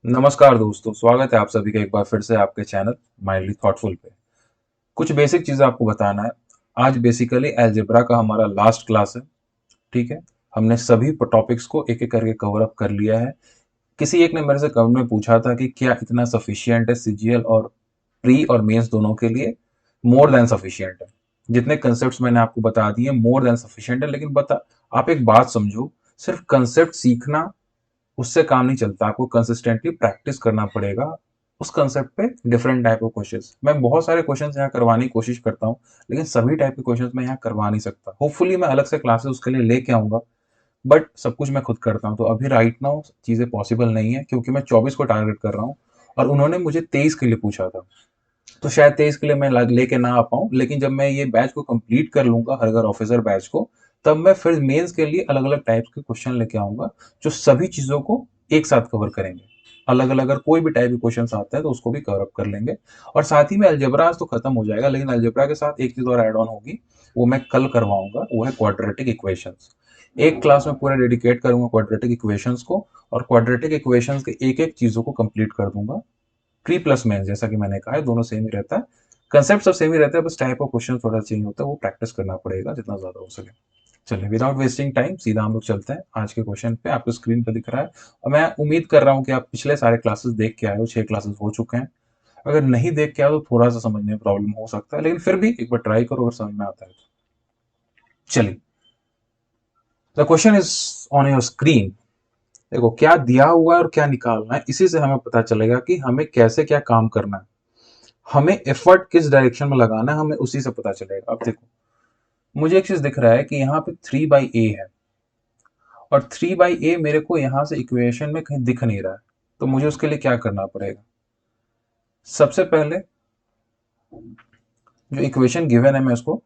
नमस्कार दोस्तों, स्वागत है आप सभी का एक बार फिर से आपके चैनल माइंडली थॉटफुल पे। कुछ बेसिक चीज़ें आपको बताना है। आज बेसिकली अलजेब्रा का हमारा लास्ट क्लास है। ठीक है, हमने सभी टॉपिक्स को एक एक करके कवर अप कर लिया है। किसी एक ने मेरे से कमेंट में पूछा था कि क्या इतना सफिशियंट है सीजीएल और प्री और मेंस दोनों के लिए। मोर देन सफिशियंट है। जितने कंसेप्ट मैंने आपको बता दिए मोर देन सफिशियंट है, लेकिन बता आप एक बात समझो, सिर्फ कंसेप्ट सीखना उससे काम नहीं चलता। आपको कंसिस्टेंटली प्रैक्टिस करना पड़ेगा उस कंसेप्ट पे। डिफरेंट टाइप ऑफ क्वेश्चंस, मैं बहुत सारे क्वेश्चंस यहाँ करवाने की कोशिश करता हूँ, लेकिन सभी टाइप के क्वेश्चंस मैं यहाँ करवा नहीं सकता। होपफुली मैं अलग से क्लासेस उसके लिए लेके आऊंगा, बट सब कुछ मैं खुद करता हूँ, तो अभी राइट नाउ चीज़ें पॉसिबल नहीं है, क्योंकि मैं 24 को टारगेट कर रहा हूँ और उन्होंने मुझे 23 के लिए पूछा था। तो शायद 23 के लिए मैं लेके ना आ पाऊँ, लेकिन जब मैं ये बैच को कंप्लीट कर लूंगा, हर घर ऑफिसर बैच को, तब मैं फिर मेंस के लिए अलग अलग टाइप्स के क्वेश्चन लेके आऊंगा, जो सभी चीज़ों को एक साथ कवर करेंगे। अलग अलग अगर कोई भी टाइप के क्वेश्चन आता है तो उसको भी कवर अप कर लेंगे। और साथ ही में अलजेब्रा आज तो खत्म हो जाएगा, लेकिन अलजेब्रा के साथ एक चीज़ और ऐड ऑन होगी, वो मैं कल करवाऊंगा, वो है क्वाड्रेटिक इक्वेशंस। एक क्लास में पूरा डेडिकेट करूंगा क्वाड्रेटिक इक्वेशंस को, और क्वाड्रेटिक इक्वेशंस के एक एक चीज़ों को कंप्लीट कर दूंगा। प्री प्लस मेन जैसा कि मैंने कहा है, दोनों सेम ही रहता है। कंसेप्ट सब सेम ही रहता है, बस टाइप ऑफ क्वेश्चन थोड़ा चेंज होता है, वो प्रैक्टिस करना पड़ेगा जितना ज्यादा हो सके। चलिए, विदाउट वेस्टिंग टाइम सीधा हम लोग चलते हैं आज के क्वेश्चन पे। आपको स्क्रीन पे दिख रहा है, और मैं उम्मीद कर रहा हूँ कि आप पिछले सारे क्लासेस देख के आए हो। 6 क्लासेस हो चुके हैं। अगर नहीं देख के आए तो थोड़ा सा समझने में प्रॉब्लम हो सकता है, लेकिन फिर भी एक बार ट्राई करो, अगर समझ में आता है तो। चलिए, the question is on your screen. देखो क्या दिया हुआ है और क्या निकालना है, इसी से हमें पता चलेगा कि हमें कैसे क्या काम करना है, हमें एफर्ट किस डायरेक्शन में लगाना है, हमें उसी से पता चलेगा। अब देखो, मुझे एक चीज दिख रहा है कि यहाँ पे 3/a है, और 3/a मेरे को यहाँ से इक्वेशन में कहीं दिख नहीं रहा है। तो मुझे उसके लिए क्या करना पड़ेगा? सबसे पहले जो इक्वेशन गिवन है मैं उसको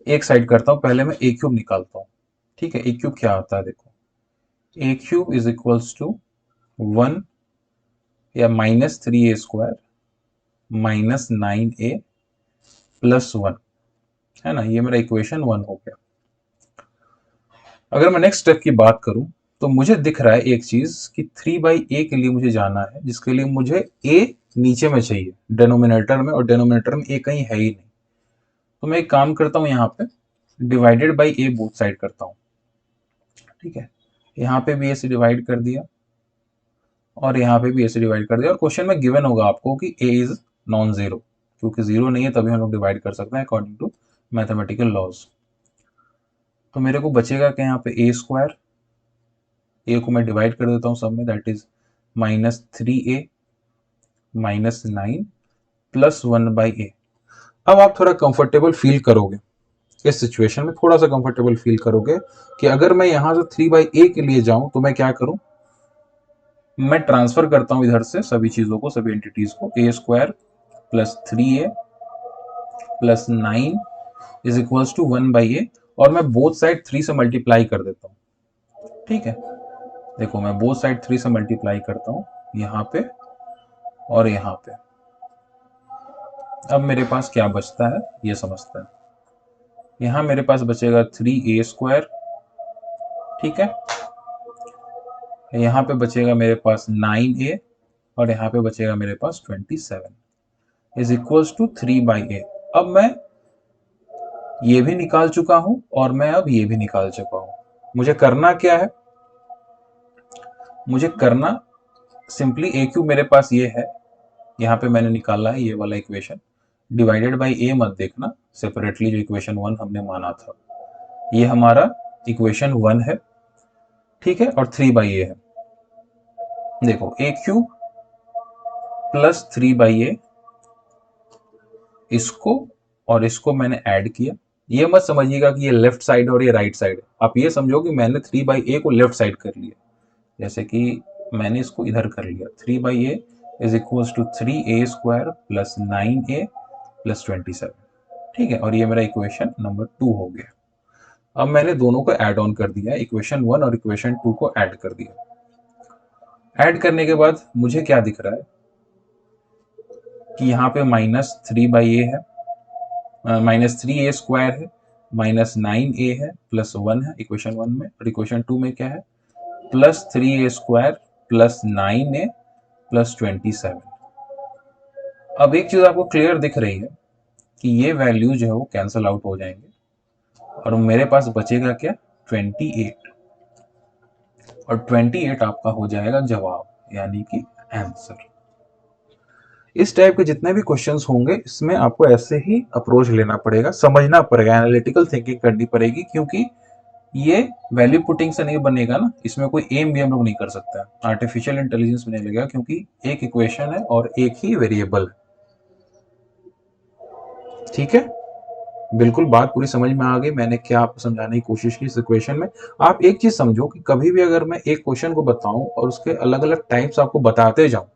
एक साइड करता हूँ। पहले मैं ए क्यूब निकालता हूँ। ठीक है, ए क्यूब क्या आता है? देखो, ए क्यूब इज इक्वल्स टू 1 या -3a² -9a +1, है ना। ये मेरा इक्वेशन 1 हो गया। अगर मैं नेक्स्ट स्टेप की बात करूं, तो मुझे दिख रहा है एक चीज कि 3/a के लिए मुझे जाना है, जिसके लिए मुझे a नीचे में चाहिए डिनोमिनेटर में, और डिनोमिनेटर में a कहीं है ही नहीं। तो मैं एक काम करता हूं, यहाँ पे divided by a both side करता हूं। ठीक है, यहाँ पे भी a से डिवाइड कर दिया, और यहाँ पे भी a से डिवाइड कर दिया। और क्वेश्चन में गिवन होगा आपको कि a इज नॉन जीरो, क्योंकि जीरो नहीं है तभी हम लोग डिवाइड कर सकते हैं अकॉर्डिंग टू मैथमेटिकल लॉज। तो मेरे को बचेगा क्या यहाँ पे? a²। ए को मैं डिवाइड कर देता हूँ सब में, दैट इज -3a -9 +1/a। अब आप थोड़ा कंफर्टेबल फील करोगे, इस सिचुएशन में थोड़ा सा कंफर्टेबल फील करोगे कि अगर मैं यहां से 3/a के लिए जाऊं तो मैं क्या करूं? मैं ट्रांसफर करता हूं इधर से सभी चीजों को, सभी एंटिटीज को। a² +3a +9 is equals to 1/a, और मैं बोथ साइड 3 से मल्टीप्लाई कर देता हूं। ठीक है, देखो मैं बोथ साइड 3 से मल्टीप्लाई करता हूं, यहाँ पे और यहाँ पे। अब मेरे पास क्या बचता है ये समझते हैं। यहाँ मेरे पास बचेगा 3a²। ठीक है, यहाँ पे बचेगा मेरे पास 9a, और यहाँ पे बचेगा मेरे पास 27 इज इक्वल्स टू 3/a। अब मैं ये भी निकाल चुका हूं, और मैं अब ये भी निकाल चुका हूं। मुझे करना क्या है? मुझे करना सिंपली ए क्यूब मेरे पास ये है, यहाँ पे मैंने निकाला है ये वाला इक्वेशन। डिवाइडेड बाई ए मत देखना सेपरेटली, जो इक्वेशन 1 हमने माना था, ये हमारा इक्वेशन 1 है। ठीक है, और 3/a है। देखो, ए क्यूब +3/a, इसको और इसको मैंने ऐड किया। ये मत समझिएगा कि ये लेफ्ट साइड और ये राइट साइड है। आप ये समझो कि मैंने 3/a को लेफ्ट साइड कर लिया, जैसे कि मैंने इसको इधर कर लिया। 3/a is equals to 3a² +9a +27। ठीक है, और ये मेरा इक्वेशन नंबर 2 हो गया। अब मैंने दोनों को ऐड ऑन कर दिया, इक्वेशन 1 और इक्वेशन 2 को ऐड कर दिया। ऐड करने के बाद मुझे क्या दिख रहा है कि यहाँ पे -3/a है, -3a² है, -9a है, +1 है इक्वेशन 1 में, और इक्वेशन 2 में क्या है? +3a² plus 9a plus 27। अब एक चीज आपको क्लियर दिख रही है कि ये वैल्यू जो है वो कैंसल आउट हो जाएंगे और मेरे पास बचेगा क्या, 28। और 28 आपका हो जाएगा जवाब, यानी कि आंसर। इस टाइप के जितने भी क्वेश्चंस होंगे इसमें आपको ऐसे ही अप्रोच लेना पड़ेगा, समझना पड़ेगा, एनालिटिकल थिंकिंग करनी पड़ेगी, क्योंकि ये वैल्यू पुटिंग से नहीं बनेगा ना, इसमें कोई एम भी हम लोग नहीं कर सकते, आर्टिफिशियल इंटेलिजेंस में नहीं लगेगा, क्योंकि एक इक्वेशन है और एक ही वेरिएबल है। ठीक है, बिल्कुल बात पूरी समझ में आ गई, मैंने क्या आपको समझाने की कोशिश की इस इक्वेशन में। आप एक चीज समझो कि कभी भी अगर मैं एक क्वेश्चन को बताऊं और उसके अलग अलग टाइप्स आपको बताते जाऊं,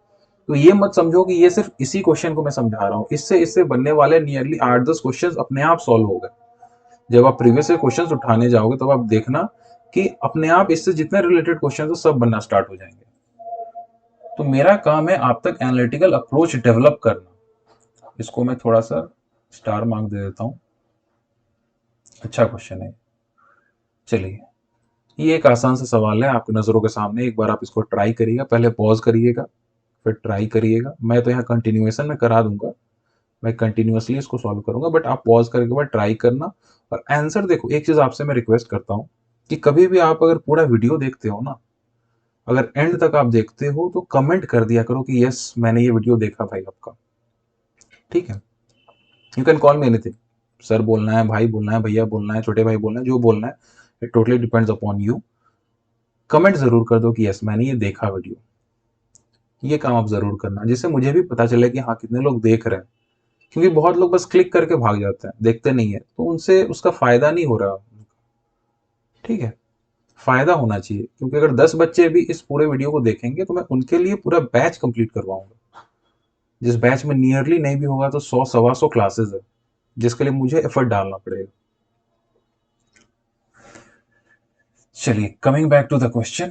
तो ये मत समझो कि ये सिर्फ इसी क्वेश्चन को मैं समझा रहा हूं, इससे इससे बनने वाले नियरली 8-10 क्वेश्चन अपने आप सॉल्व हो गए। जब आप प्रीवियस क्वेश्चन उठाने जाओगे तब आप देखना कि अपने आप इससे जितने रिलेटेड क्वेश्चन सब बनना स्टार्ट हो जाएंगे। तो मेरा काम है आप तक एनालिटिकल अप्रोच डेवलप करना। इसको मैं थोड़ा सा स्टार मार्क दे देता हूं, अच्छा क्वेश्चन है। चलिए, ये एक आसान सा सवाल है आपकी नज़रों के सामने, एक बार आप इसको ट्राई करिएगा, पहले पॉज करिएगा फिर ट्राई करिएगा। मैं तो यहाँ कंटिन्यूएशन में करा दूंगा, मैं कंटिन्यूअसली इसको सॉल्व करूंगा, बट आप पॉज करके बाद ट्राई करना और आंसर देखो। एक चीज़ आपसे मैं रिक्वेस्ट करता हूँ कि कभी भी आप अगर पूरा वीडियो देखते हो ना, अगर एंड तक आप देखते हो तो कमेंट कर दिया करो कि यस मैंने ये वीडियो देखा भाई आपका। ठीक है, you can call me anything, sir बोलना है, भाई बोलना है, भैया बोलना है, छोटे भाई बोलना है, जो बोलना है, it totally depends upon you. Comment जरूर कर दो कि यस मैंने ये देखा वीडियो। ये काम आप जरूर करना, जिससे मुझे भी पता चले कि हाँ कितने लोग देख रहे हैं, क्योंकि बहुत लोग बस क्लिक करके भाग जाते हैं, देखते नहीं है, तो उनसे उसका फायदा नहीं हो रहा। ठीक है, फायदा होना चाहिए, क्योंकि अगर 10 बच्चे भी इस पूरे वीडियो को देखेंगे तो मैं उनके लिए पूरा बैच कंप्लीट करवाऊंगा, जिस बैच में नियरली नहीं भी होगा तो 100-125 क्लासेस है, जिसके लिए मुझे एफर्ट डालना पड़ेगा। चलिए, coming back to the question,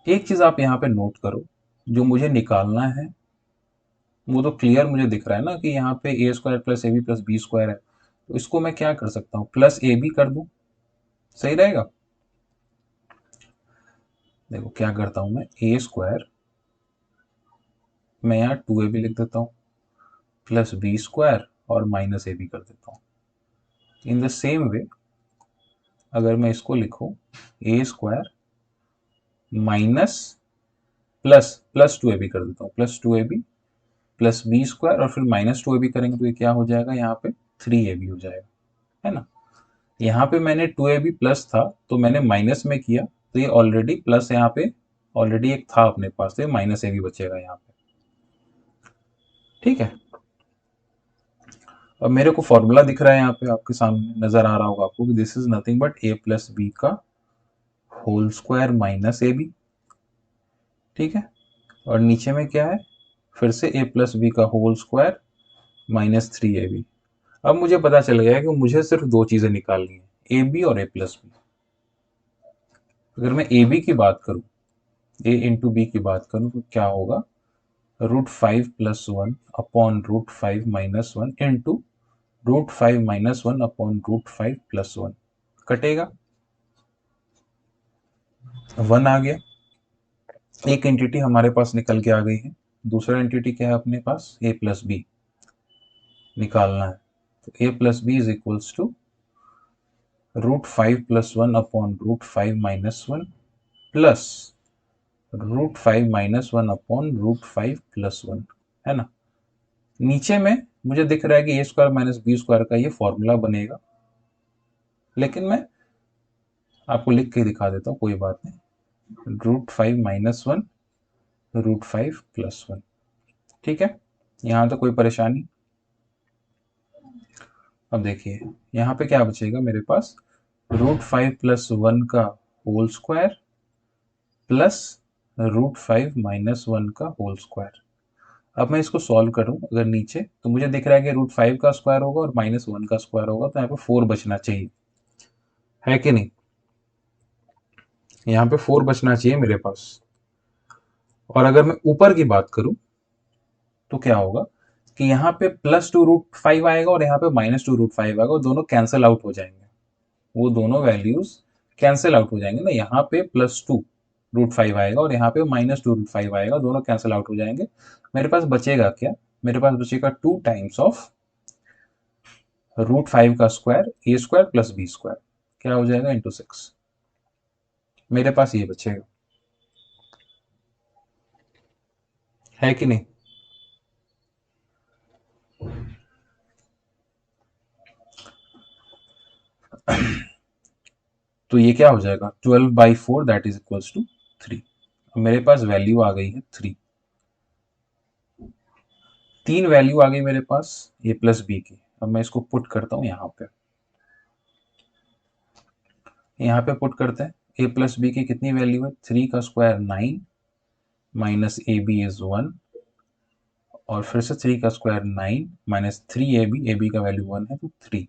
एक चीज आप यहाँ पे नोट करो, जो मुझे निकालना है वो तो क्लियर मुझे दिख रहा है ना कि यहाँ पे A square plus A B plus B square है, तो इसको मैं क्या कर सकता हूँ, प्लस ए बी कर दूं, सही रहेगा। देखो क्या करता हूं मैं, ए स्क्वायर मैं यहाँ 2ab लिख देता हूँ, प्लस बी स्क्वायर और माइनस ए बी कर देता हूँ। इन द सेम वे अगर मैं इसको लिखूं, A square minus plus plus 2ab कर देता हूँ, plus 2ab plus B square और फिर माइनस 2ab करेंगे तो ये क्या हो जाएगा, यहाँ पे 3ab हो जाएगा, है ना। यहाँ पे मैंने 2ab प्लस था तो मैंने माइनस में किया, तो ये ऑलरेडी प्लस यहाँ पे ऑलरेडी एक था अपने पास, तो ये माइनस ab बचेगा यहाँ पे। ठीक है, अब मेरे को फॉर्मूला दिख रहा है यहाँ पे आपके सामने, नजर आ रहा होगा आपको कि this is nothing but a plus b का होल स्क्वायर माइनस ए बी। ठीक है, और नीचे में क्या है, फिर से ए प्लस बी का होल स्क्वायर माइनस 3ab। अब मुझे पता चल गया है कि मुझे सिर्फ दो चीजें निकालनी है, ए बी और ए प्लस बी। अगर मैं ए बी की बात करूं, ए इंटू बी की बात करूं तो क्या होगा, √5 plus 1 upon √5 minus 1 into √5 minus 1 upon √5 plus 1, कटेगा, 1 आ गया। एक एंटिटी हमारे पास निकल के आ गई है, दूसरा एंटिटी क्या है अपने पास, ए प्लस बी निकालना है। तो a plus B is equals to √5 plus 1 upon √5 minus 1 plus √5 minus 1 upon √5 plus 1, है ना। नीचे में मुझे दिख रहा है कि ए स्क्वायर माइनस बी स्क्वायर का ये फॉर्मूला बनेगा, लेकिन मैं आपको लिख के दिखा देता हूँ, कोई बात नहीं, √5 माइनस 1 √5 प्लस 1। ठीक है, यहाँ तो कोई परेशानी। अब देखिए यहाँ पे क्या बचेगा मेरे पास, √5 प्लस 1 का होल स्क्वायर प्लस √5 माइनस 1 का होल स्क्वायर। अब मैं इसको सॉल्व करूं अगर नीचे, तो मुझे दिख रहा है कि √5 का स्क्वायर होगा और माइनस 1 का स्क्वायर होगा, तो यहाँ पे 4 बचना चाहिए, है कि नहीं। यहाँ पे 4 बचना चाहिए मेरे पास। और अगर मैं ऊपर की बात करूं तो क्या होगा कि यहाँ पे +2 √5 आएगा और यहाँ पे -2 √5 आएगा, और दोनों कैंसल आउट हो जाएंगे, वो दोनों वैल्यूज कैंसिल आउट हो जाएंगे ना, यहाँ पे +2√5 आएगा और यहाँ पे -2√5 आएगा, दोनों कैंसिल आउट हो जाएंगे। मेरे पास बचेगा क्या, मेरे पास बचेगा 2 टाइम्स ऑफ √5 का स्क्वायर a² + b², क्या हो जाएगा, इंटू 6। मेरे पास ये बचेगा, है कि नहीं। तो ये क्या हो जाएगा, 12/4 दैट इज इक्वल्स टू 3। मेरे पास वैल्यू आ गई है 3, 3 वैल्यू आ गई मेरे पास a प्लस बी की। अब मैं इसको पुट करता हूँ यहाँ पे, यहाँ पे पुट करते हैं। a प्लस बी की कितनी वैल्यू है, 3 का square 9 minus A B is 1, और फिर से 3 का स्क्वायर 9 माइनस 3ab, का वैल्यू 1 है तो 3,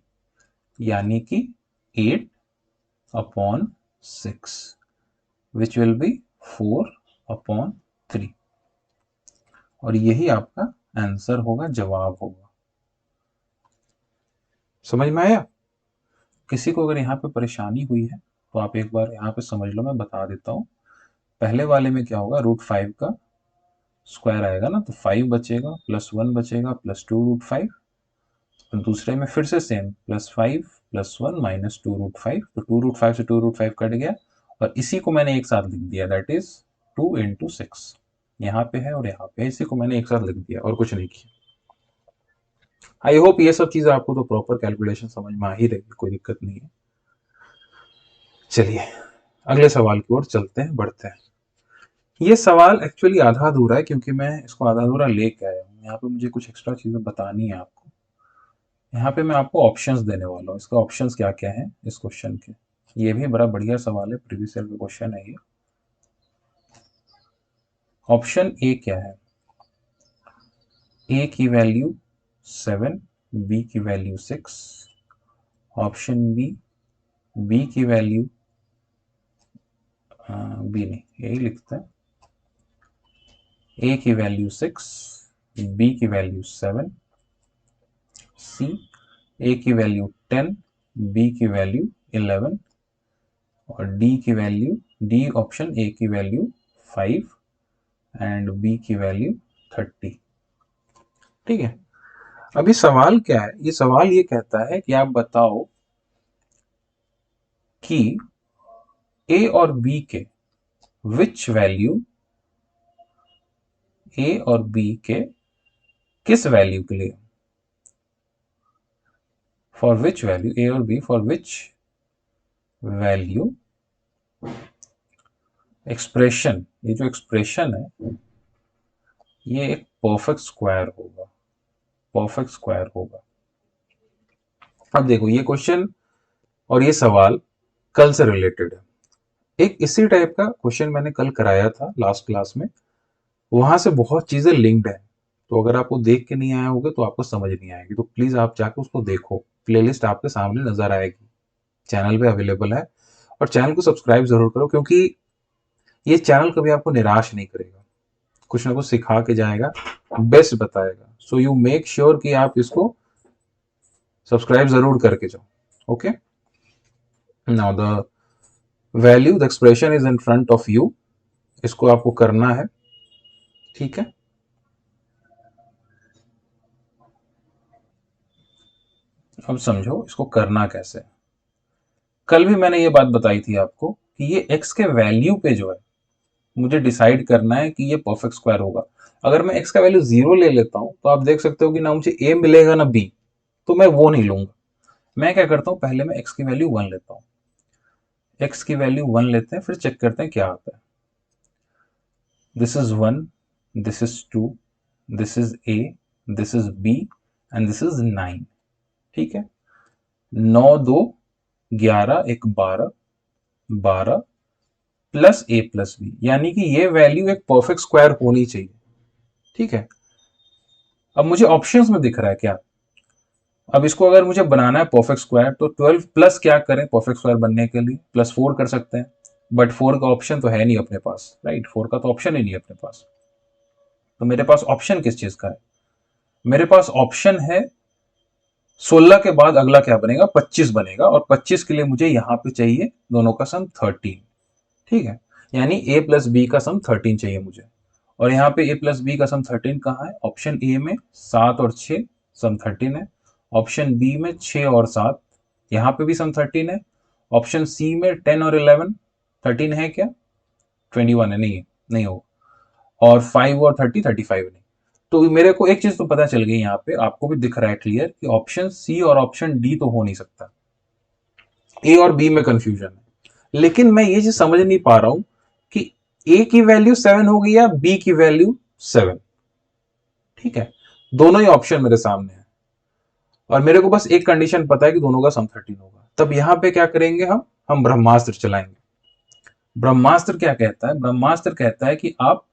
यानी कि 8/6 विच विल बी 4/3, और यही आपका आंसर होगा, जवाब होगा। समझ में आया। किसी को अगर यहाँ पे परेशानी हुई है तो आप एक बार यहाँ पे समझ लो, मैं बता देता हूँ। पहले वाले में क्या होगा, √5 का स्क्वायर आएगा ना, तो 5 बचेगा, +1 बचेगा, +2√5। और दूसरे में फिर से सेम, +5 +1 -2√5, तो 2√5 से 2√5 कट गया, और इसी को मैंने एक साथ लिख दिया, दैट इज 2 × 6। यहाँ पे है और यहाँ पे है, इसी को मैंने एक साथ लिख दिया और कुछ नहीं किया। आई होप ये सब चीजें आपको तो प्रॉपर कैलकुलेशन समझ में आ ही रहेगी, कोई दिक्कत नहीं है। चलिए अगले सवाल की ओर चलते हैं, बढ़ते हैं। ये सवाल एक्चुअली आधा अधूरा है, क्योंकि मैं इसको आधा अधूरा लेके आया हूँ। यहाँ पे मुझे कुछ एक्स्ट्रा चीजें बतानी है आपको। यहाँ पे मैं आपको ऑप्शंस देने वाला हूँ, इसका ऑप्शंस क्या क्या है इस क्वेश्चन के। ये भी बड़ा बढ़िया सवाल है, प्रीवियस ईयर का क्वेश्चन है ये। ऑप्शन ए क्या है, ए की वैल्यू 7, बी की वैल्यू 6। ऑप्शन बी, बी की वैल्यू, बी नहीं, यही लिखते हैं, ए की वैल्यू 6, बी की वैल्यू 7, सी ए की वैल्यू 10, बी की वैल्यू 11, और डी की वैल्यू, डी ऑप्शन, ए की वैल्यू 5 एंड बी की वैल्यू 30। ठीक है, अभी सवाल क्या है, ये सवाल ये कहता है कि आप बताओ कि ए और बी के विच वैल्यू, ए और बी के किस वैल्यू के लिए, फॉर विच वैल्यू, ए और B for which value expression, ये जो एक्सप्रेशन है ये एक परफेक्ट स्क्वायर होगा, परफेक्ट स्क्वायर होगा। अब देखो ये क्वेश्चन और ये सवाल कल से रिलेटेड है। एक इसी टाइप का क्वेश्चन मैंने कल कराया था लास्ट क्लास में, वहां से बहुत चीजें लिंक्ड है। तो अगर आपको देख के नहीं आया होगा तो आपको समझ नहीं आएगी, तो प्लीज आप जाके उसको देखो, प्लेलिस्ट आपके सामने नजर आएगी, चैनल पे अवेलेबल है। और चैनल को सब्सक्राइब जरूर करो, क्योंकि ये चैनल कभी आपको निराश नहीं करेगा, कुछ ना कुछ सिखा के जाएगा, बेस्ट बताएगा। सो यू मेक श्योर कि आप इसको सब्सक्राइब जरूर करके जाओ। Okay, now the value, the expression is in front of you, इसको आपको करना है। ठीक है, अब समझो इसको करना कैसे। कल भी मैंने ये बात बताई थी आपको कि ये x के वैल्यू पे जो है मुझे डिसाइड करना है कि ये परफेक्ट स्क्वायर होगा। अगर मैं x का वैल्यू 0 ले लेता हूं तो आप देख सकते हो कि ना मुझे a मिलेगा ना b, तो मैं वो नहीं लूंगा। मैं क्या करता हूं, पहले मैं x की वैल्यू 1 लेता हूं, x की वैल्यू 1 लेते हैं, फिर चेक करते हैं क्या आता है। This is 1, this is 2, this is a, this is b and this is 9। ठीक है, 9 2 11, 1 12, 12 प्लस a प्लस बी, यानी कि ये वैल्यू एक परफेक्ट स्क्वायर होनी चाहिए। ठीक है, अब मुझे ऑप्शंस में दिख रहा है क्या, अब इसको अगर मुझे बनाना है परफेक्ट स्क्वायर तो 12 प्लस क्या करें परफेक्ट स्क्वायर बनने के लिए, +4 कर सकते हैं, बट 4 का ऑप्शन तो है नहीं अपने पास, राइट, 4 का तो ऑप्शन ही नहीं है अपने पास। तो मेरे पास ऑप्शन किस चीज का है, मेरे पास ऑप्शन है 16 के बाद अगला क्या बनेगा, 25 बनेगा, और 25 के लिए मुझे यहाँ पे चाहिए दोनों का सम 13। ठीक है, यानी a प्लस बी का सम 13 चाहिए मुझे। और यहाँ पे a प्लस बी का सम 13 कहाँ है, ऑप्शन ए में 7 और 6 सम 13 है, ऑप्शन बी में 6 और 7 यहाँ पे भी सम 13 है, ऑप्शन सी में 10 और 11 13 है क्या, 21 है, नहीं है, नहीं होगा, और 5 और 30 35 नहीं। तो मेरे को एक चीज तो पता चल गई यहाँ पे, आपको भी दिख रहा है क्लियर कि ऑप्शन सी और ऑप्शन डी तो हो नहीं सकता, ए और बी में कंफ्यूजन है। लेकिन मैं ये चीज समझ नहीं पा रहा हूं कि ए की वैल्यू 7 होगी या बी की वैल्यू 7। ठीक है, दोनों ही ऑप्शन मेरे सामने है, और मेरे को बस एक कंडीशन पता है कि दोनों का सम 13 होगा। तब यहां पे क्या करेंगे, हम ब्रह्मास्त्र चलाएंगे। ब्रह्मास्त्र क्या कहता है, ब्रह्मास्त्र कहता है कि आप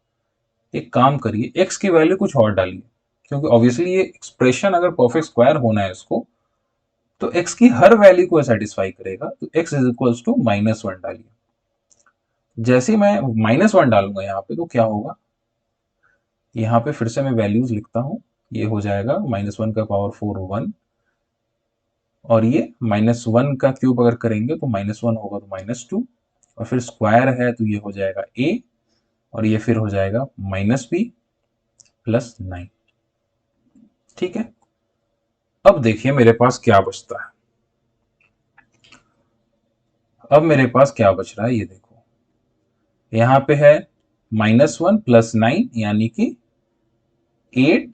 एक काम करिए, एक्स की वैल्यू कुछ और डालिए, क्योंकि ऑब्वियसली ये एक्सप्रेशन अगर परफेक्ट स्क्वायर होना है इसको, तो एक्स की हर वैल्यू को सेटिस्फाई करेगा, तो एक्स इज इक्वल्स टू -1 डालिए। जैसे ही मैं -1 डालूंगा यहाँ पे, तो क्या होगा, यहाँ पे फिर से मैं वैल्यूज लिखता हूं, ये हो जाएगा -1 का पावर 4 1, और ये -1 का क्यूब अगर करेंगे तो -1 होगा तो -2, और फिर स्क्वायर है तो ये हो जाएगा a, और ये फिर हो जाएगा -b प्लस 9। ठीक है, अब देखिए मेरे पास क्या बचता है, अब मेरे पास क्या बच रहा है ये देखो, यहाँ पे है -1 प्लस 9 यानी कि 8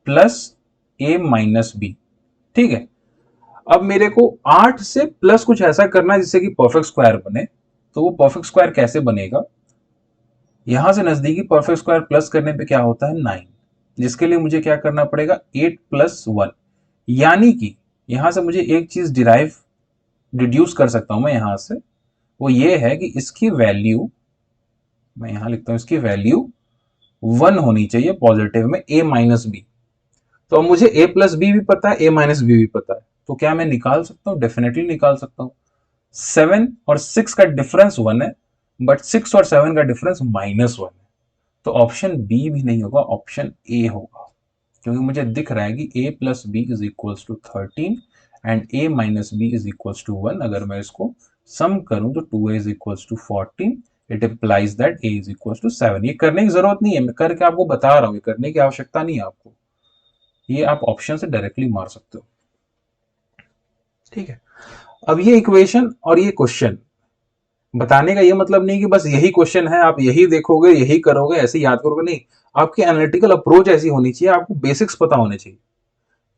प्लस a माइनस बी। ठीक है, अब मेरे को 8 से प्लस कुछ ऐसा करना है जिससे कि परफेक्ट स्क्वायर बने। तो वो परफेक्ट स्क्वायर कैसे बनेगा, यहां से नजदीकी परफेक्ट स्क्वायर प्लस करने पे क्या होता है 9, जिसके लिए मुझे क्या करना पड़ेगा 8 प्लस 1, यानी कि यहां से मुझे एक चीज डिड्यूस कर सकता हूं मैं यहां से, वो ये है कि इसकी वैल्यू, मैं यहां लिखता हूं इसकी वैल्यू 1 होनी चाहिए पॉजिटिव में a माइनस बी। तो अब मुझे a प्लस बी भी पता है, a माइनस बी भी पता है, तो क्या मैं निकाल सकता हूँ, डेफिनेटली निकाल सकता हूँ। 7 और 6 का डिफरेंस 1 है, बट 6 और 7 का डिफरेंस -1 है, तो ऑप्शन बी भी नहीं होगा, ऑप्शन ए होगा, क्योंकि मुझे दिख रहा है कि a plus B is equals to 13 and a minus B is equals to 1। अगर मैं इसको सम करूं तो 2a is equals to 14, it implies that a is equals to 7। ये करने की जरूरत नहीं है, मैं करके आपको बता रहा हूं, ये करने की आवश्यकता नहीं है आपको, ये आप ऑप्शन से डायरेक्टली मार सकते हो। ठीक है, अब ये इक्वेशन और ये क्वेश्चन बताने का ये मतलब नहीं कि बस यही क्वेश्चन है, आप यही देखोगे यही करोगे ऐसे याद करोगे, नहीं, आपकी एनालिटिकल अप्रोच ऐसी होनी चाहिए, आपको बेसिक्स पता होने चाहिए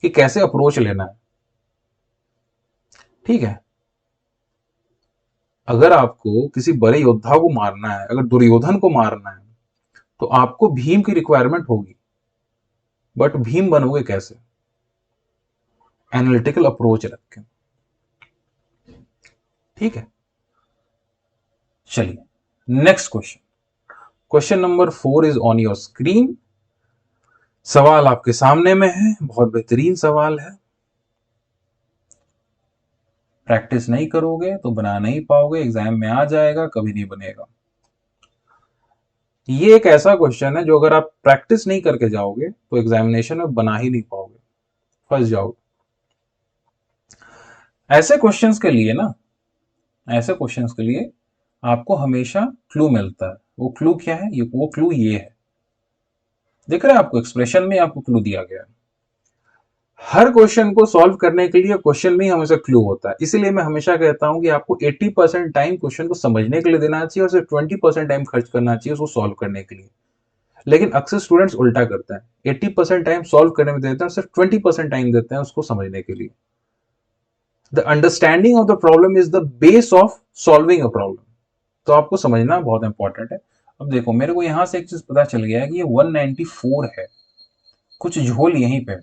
कि कैसे अप्रोच लेना है। ठीक है, अगर आपको किसी बड़े योद्धा को मारना है, अगर दुर्योधन को मारना है, तो आपको भीम की रिक्वायरमेंट होगी, बट भीम बनोगे कैसे, एनालिटिकल अप्रोच रख के। ठीक है, चलिए next question, question number 4 is on your screen. सवाल आपके सामने में है, बहुत बेहतरीन सवाल है, प्रैक्टिस नहीं करोगे तो बना नहीं पाओगे, एग्जाम में आ जाएगा, कभी नहीं बनेगा। ये एक ऐसा क्वेश्चन है जो अगर आप प्रैक्टिस नहीं करके जाओगे तो एग्जामिनेशन में बना ही नहीं पाओगे, फंस जाओगे। ऐसे क्वेश्चंस के लिए ना, ऐसे क्वेश्चंस के लिए आपको हमेशा क्लू मिलता है। वो क्लू क्या है, वो क्लू ये है, दिख रहा है आपको, एक्सप्रेशन में आपको क्लू दिया गया है। हर क्वेश्चन को सॉल्व करने के लिए क्वेश्चन में हमेशा क्लू होता है, इसीलिए मैं हमेशा कहता हूं कि आपको 80% टाइम क्वेश्चन को समझने के लिए देना चाहिए और सिर्फ 20% टाइम खर्च करना चाहिए उसको सॉल्व करने के लिए। लेकिन अक्सर स्टूडेंट्स उल्टा करते हैं, 80% टाइम सॉल्व करने में देते हैं, सिर्फ 20% टाइम देते हैं उसको समझने के लिए। The understanding of the problem is the base of solving a problem, तो आपको समझना बहुत इंपॉर्टेंट है। अब देखो मेरे को यहां से एक चीज पता चल गया है कि ये 194 है, कुछ झोल यहीं पे,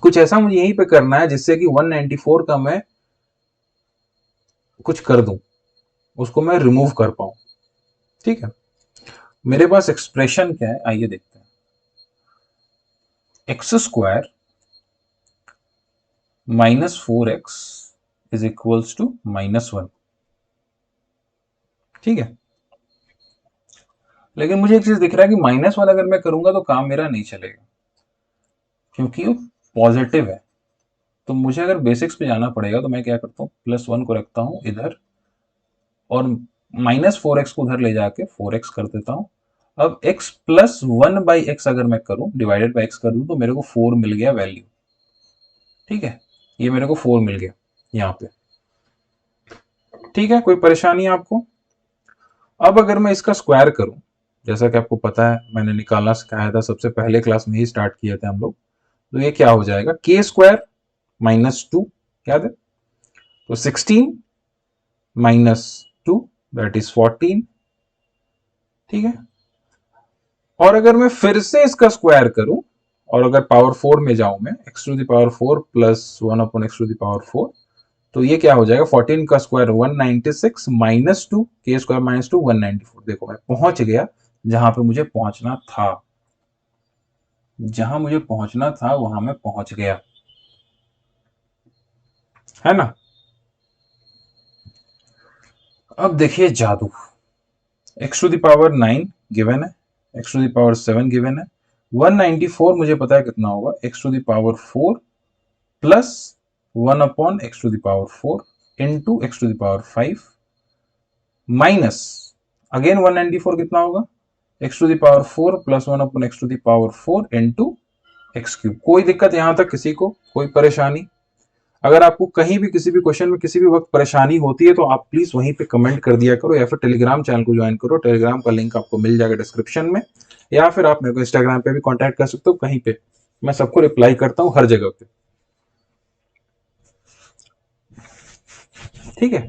कुछ ऐसा मुझे यहीं पे करना है जिससे कि 194 का मैं कुछ कर दूं, उसको मैं रिमूव कर पाऊं। ठीक है, मेरे पास एक्सप्रेशन क्या है, आइए देखते हैं। X square -4x is equals to -1। ठीक है, लेकिन मुझे एक चीज दिख रहा है कि -1 अगर मैं करूंगा तो काम मेरा नहीं चलेगा, क्योंकि वो पॉजिटिव है। तो मुझे अगर बेसिक्स पे जाना पड़ेगा तो मैं क्या करता हूँ, +1 को रखता हूँ इधर और -4x को उधर ले जाके 4x कर देता हूँ। अब x प्लस 1/x अगर मैं करूँ, डिवाइडेड बाई x कर दूँ, तो मेरे को 4 मिल गया वैल्यू। ठीक है, ये मेरे को 4 मिल गया यहाँ पे। ठीक है, कोई परेशानी आपको? अब अगर मैं इसका स्क्वायर करूं, जैसा कि आपको पता है मैंने निकालना सिखाया था, सबसे पहले क्लास में ही स्टार्ट किए थे हम लोग, तो ये क्या हो जाएगा, के स्क्वायर -2, याद है? तो 16 -2 दैट इज 14। ठीक है, और अगर मैं फिर से इसका स्क्वायर करूं और अगर पावर 4 में जाऊं मैं, x to the power 4 plus 1 upon x to the power 4, तो ये क्या हो जाएगा, 14 का स्क्वायर 196 -2 के स्क्वायर -2 194। देखो मैं पहुंच गया जहां पे मुझे पहुंचना था, जहां मुझे पहुंचना था वहां मैं पहुंच गया, है ना? अब देखिए जादू, x to the power 9 given है, x to the power 7 given है, 194 मुझे पता है कितना होगा, x to the power 4 plus 1 upon x to the power 4 into x to the power 5 minus again 194 कितना होगा, x to the power 4 plus 1 upon x to the power 4 into x cube. कोई दिक्कत यहां तक किसी को, कोई परेशानी? अगर आपको कहीं भी किसी भी क्वेश्चन में किसी भी वक्त परेशानी होती है तो आप प्लीज वहीं पे कमेंट कर दिया करो, या फिर टेलीग्राम चैनल को ज्वाइन करो, टेलीग्राम का लिंक आपको मिल जाएगा डिस्क्रिप्शन में, या फिर आप मेरे को इंस्टाग्राम पे भी कांटेक्ट कर सकते हो, कहीं पे मैं सबको रिप्लाई करता हूँ हर जगह पे। ठीक है,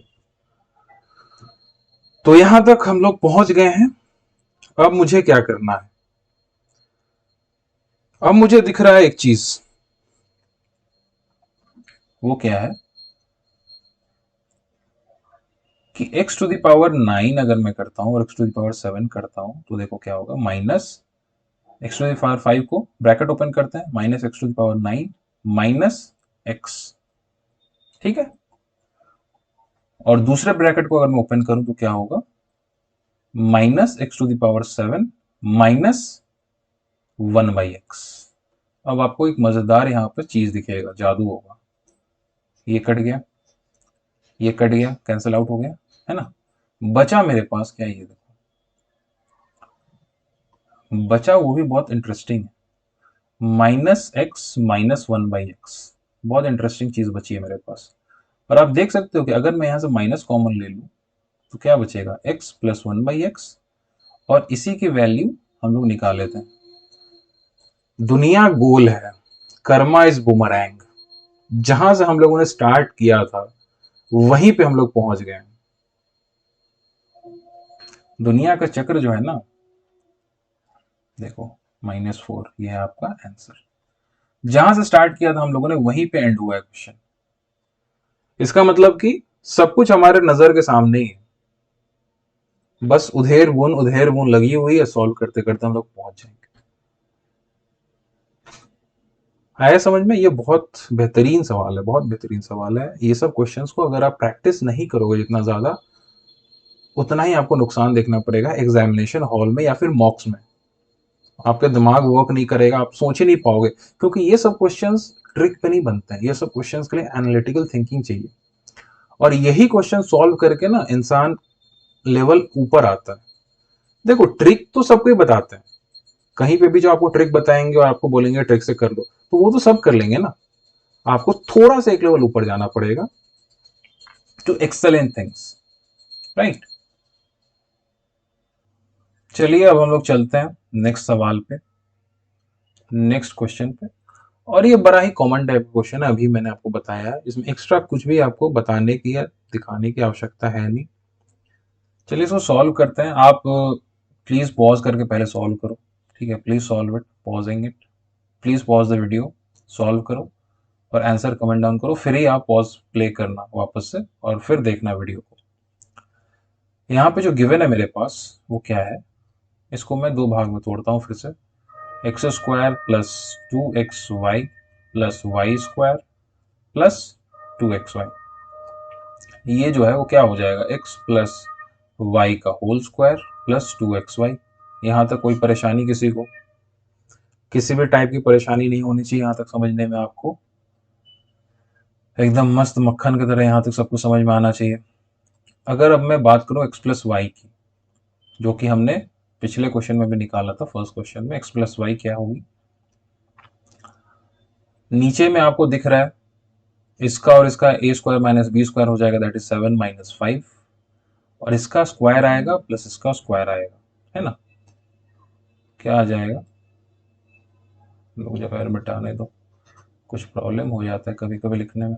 तो यहां तक हम लोग पहुंच गए हैं। अब मुझे क्या करना है, अब मुझे दिख रहा है एक चीज, वो क्या है कि x टू द पावर 9 अगर मैं करता हूं और x टू द पावर 7 करता हूं, तो देखो क्या होगा, minus x to the power 5 को ब्रैकेट ओपन करते हैं, minus x to the power 9 minus x. ठीक है, और दूसरे ब्रैकेट को अगर मैं ओपन करूं तो क्या होगा, minus x to the power 7 minus 1/x। अब आपको एक मजेदार यहां पर चीज दिखेगा, जादू होगा, ये कट गया, ये कट गया, कैंसिल आउट हो गया, है ना? बचा मेरे पास क्या, ये देखो बचा, वो भी बहुत इंटरेस्टिंग है, -x - 1/x। बहुत इंटरेस्टिंग चीज बची है मेरे पास। और आप देख सकते हो कि अगर मैं यहां से माइनस कॉमन ले लूं तो क्या बचेगा, x प्लस 1/x, और इसी की वैल्यू हम लोग निकाल लेते हैं। दुनिया गोल है, कर्मा इज बुमरैंग, जहां से हम लोगों ने स्टार्ट किया था वहीं पे हम लोग पहुंच गए। दुनिया का चक्र जो है ना, देखो -4, ये है आपका आंसर। जहां से स्टार्ट किया था हम लोगों ने वहीं पे एंड हुआ है क्वेश्चन। इसका मतलब कि सब कुछ हमारे नजर के सामने ही है, बस उधेर बुन लगी हुई है, सॉल्व करते करते हम लोग पहुंच जाएंगे। आया समझ में? ये बहुत बेहतरीन सवाल है, बहुत बेहतरीन सवाल है। ये सब क्वेश्चंस को अगर आप प्रैक्टिस नहीं करोगे जितना ज्यादा, उतना ही आपको नुकसान देखना पड़ेगा एग्जामिनेशन हॉल में या फिर मॉक्स में। आपका दिमाग वर्क नहीं करेगा, आप सोच ही नहीं पाओगे, क्योंकि ये सब क्वेश्चंस ट्रिक पे नहीं बनते हैं, ये सब क्वेश्चंस के लिए एनालिटिकल थिंकिंग चाहिए, और यही क्वेश्चन सॉल्व करके ना इंसान लेवल ऊपर आता है। देखो ट्रिक तो सबको ही बताते हैं, कहीं पे भी जो आपको ट्रिक बताएंगे और आपको बोलेंगे ट्रिक से कर लो, तो वो तो सब कर लेंगे ना, आपको थोड़ा सा एक लेवल ऊपर जाना पड़ेगा to excel in things, right? चलिए अब हम लोग चलते हैं नेक्स्ट सवाल पे, नेक्स्ट क्वेश्चन पे। और ये बड़ा ही कॉमन टाइप क्वेश्चन है, अभी मैंने आपको बताया है, इसमें एक्स्ट्रा कुछ भी आपको बताने की या दिखाने की आवश्यकता है नहीं। चलिए इसको सॉल्व करते हैं। आप प्लीज पॉज करके पहले सॉल्व करो, ठीक है? Please solve it, pausing it, please pause the video, solve करो और आंसर कमेंट डाउन करो, फिर ही आप पॉज प्ले करना वापस से और फिर देखना वीडियो को। यहाँ पे जो गिवन है मेरे पास वो क्या है, इसको मैं दो भाग में तोड़ता हूँ फिर से, x² plus 2xy plus y² plus 2xy। ये जो है वो क्या हो जाएगा, x प्लस वाई का होल स्क्वायर प्लस 2xy। यहाँ तक कोई परेशानी किसी को? किसी भी टाइप की परेशानी नहीं होनी चाहिए यहाँ तक समझने में आपको। एकदम मस्त मक्खन की तरह यहाँ तक सबको समझ में आना चाहिए। अगर अब मैं बात करूँ एक्स प्लस वाई की, जो कि हमने पिछले क्वेश्चन में भी निकाला था, फर्स्ट क्वेश्चन में, एक्स प्लस वाई क्या होगी। नीचे में आपको दिख रहा है इसका और इसका ए स्क्वायर माइनस बी स्क्वायर हो जाएगा, दैट इज 7 - 5, और इसका स्क्वायर आएगा प्लस इसका स्क्वायर आएगा, है ना। क्या आ जाएगा, मुझे पैर मिटाने दो, कुछ प्रॉब्लम हो जाता है कभी कभी लिखने में।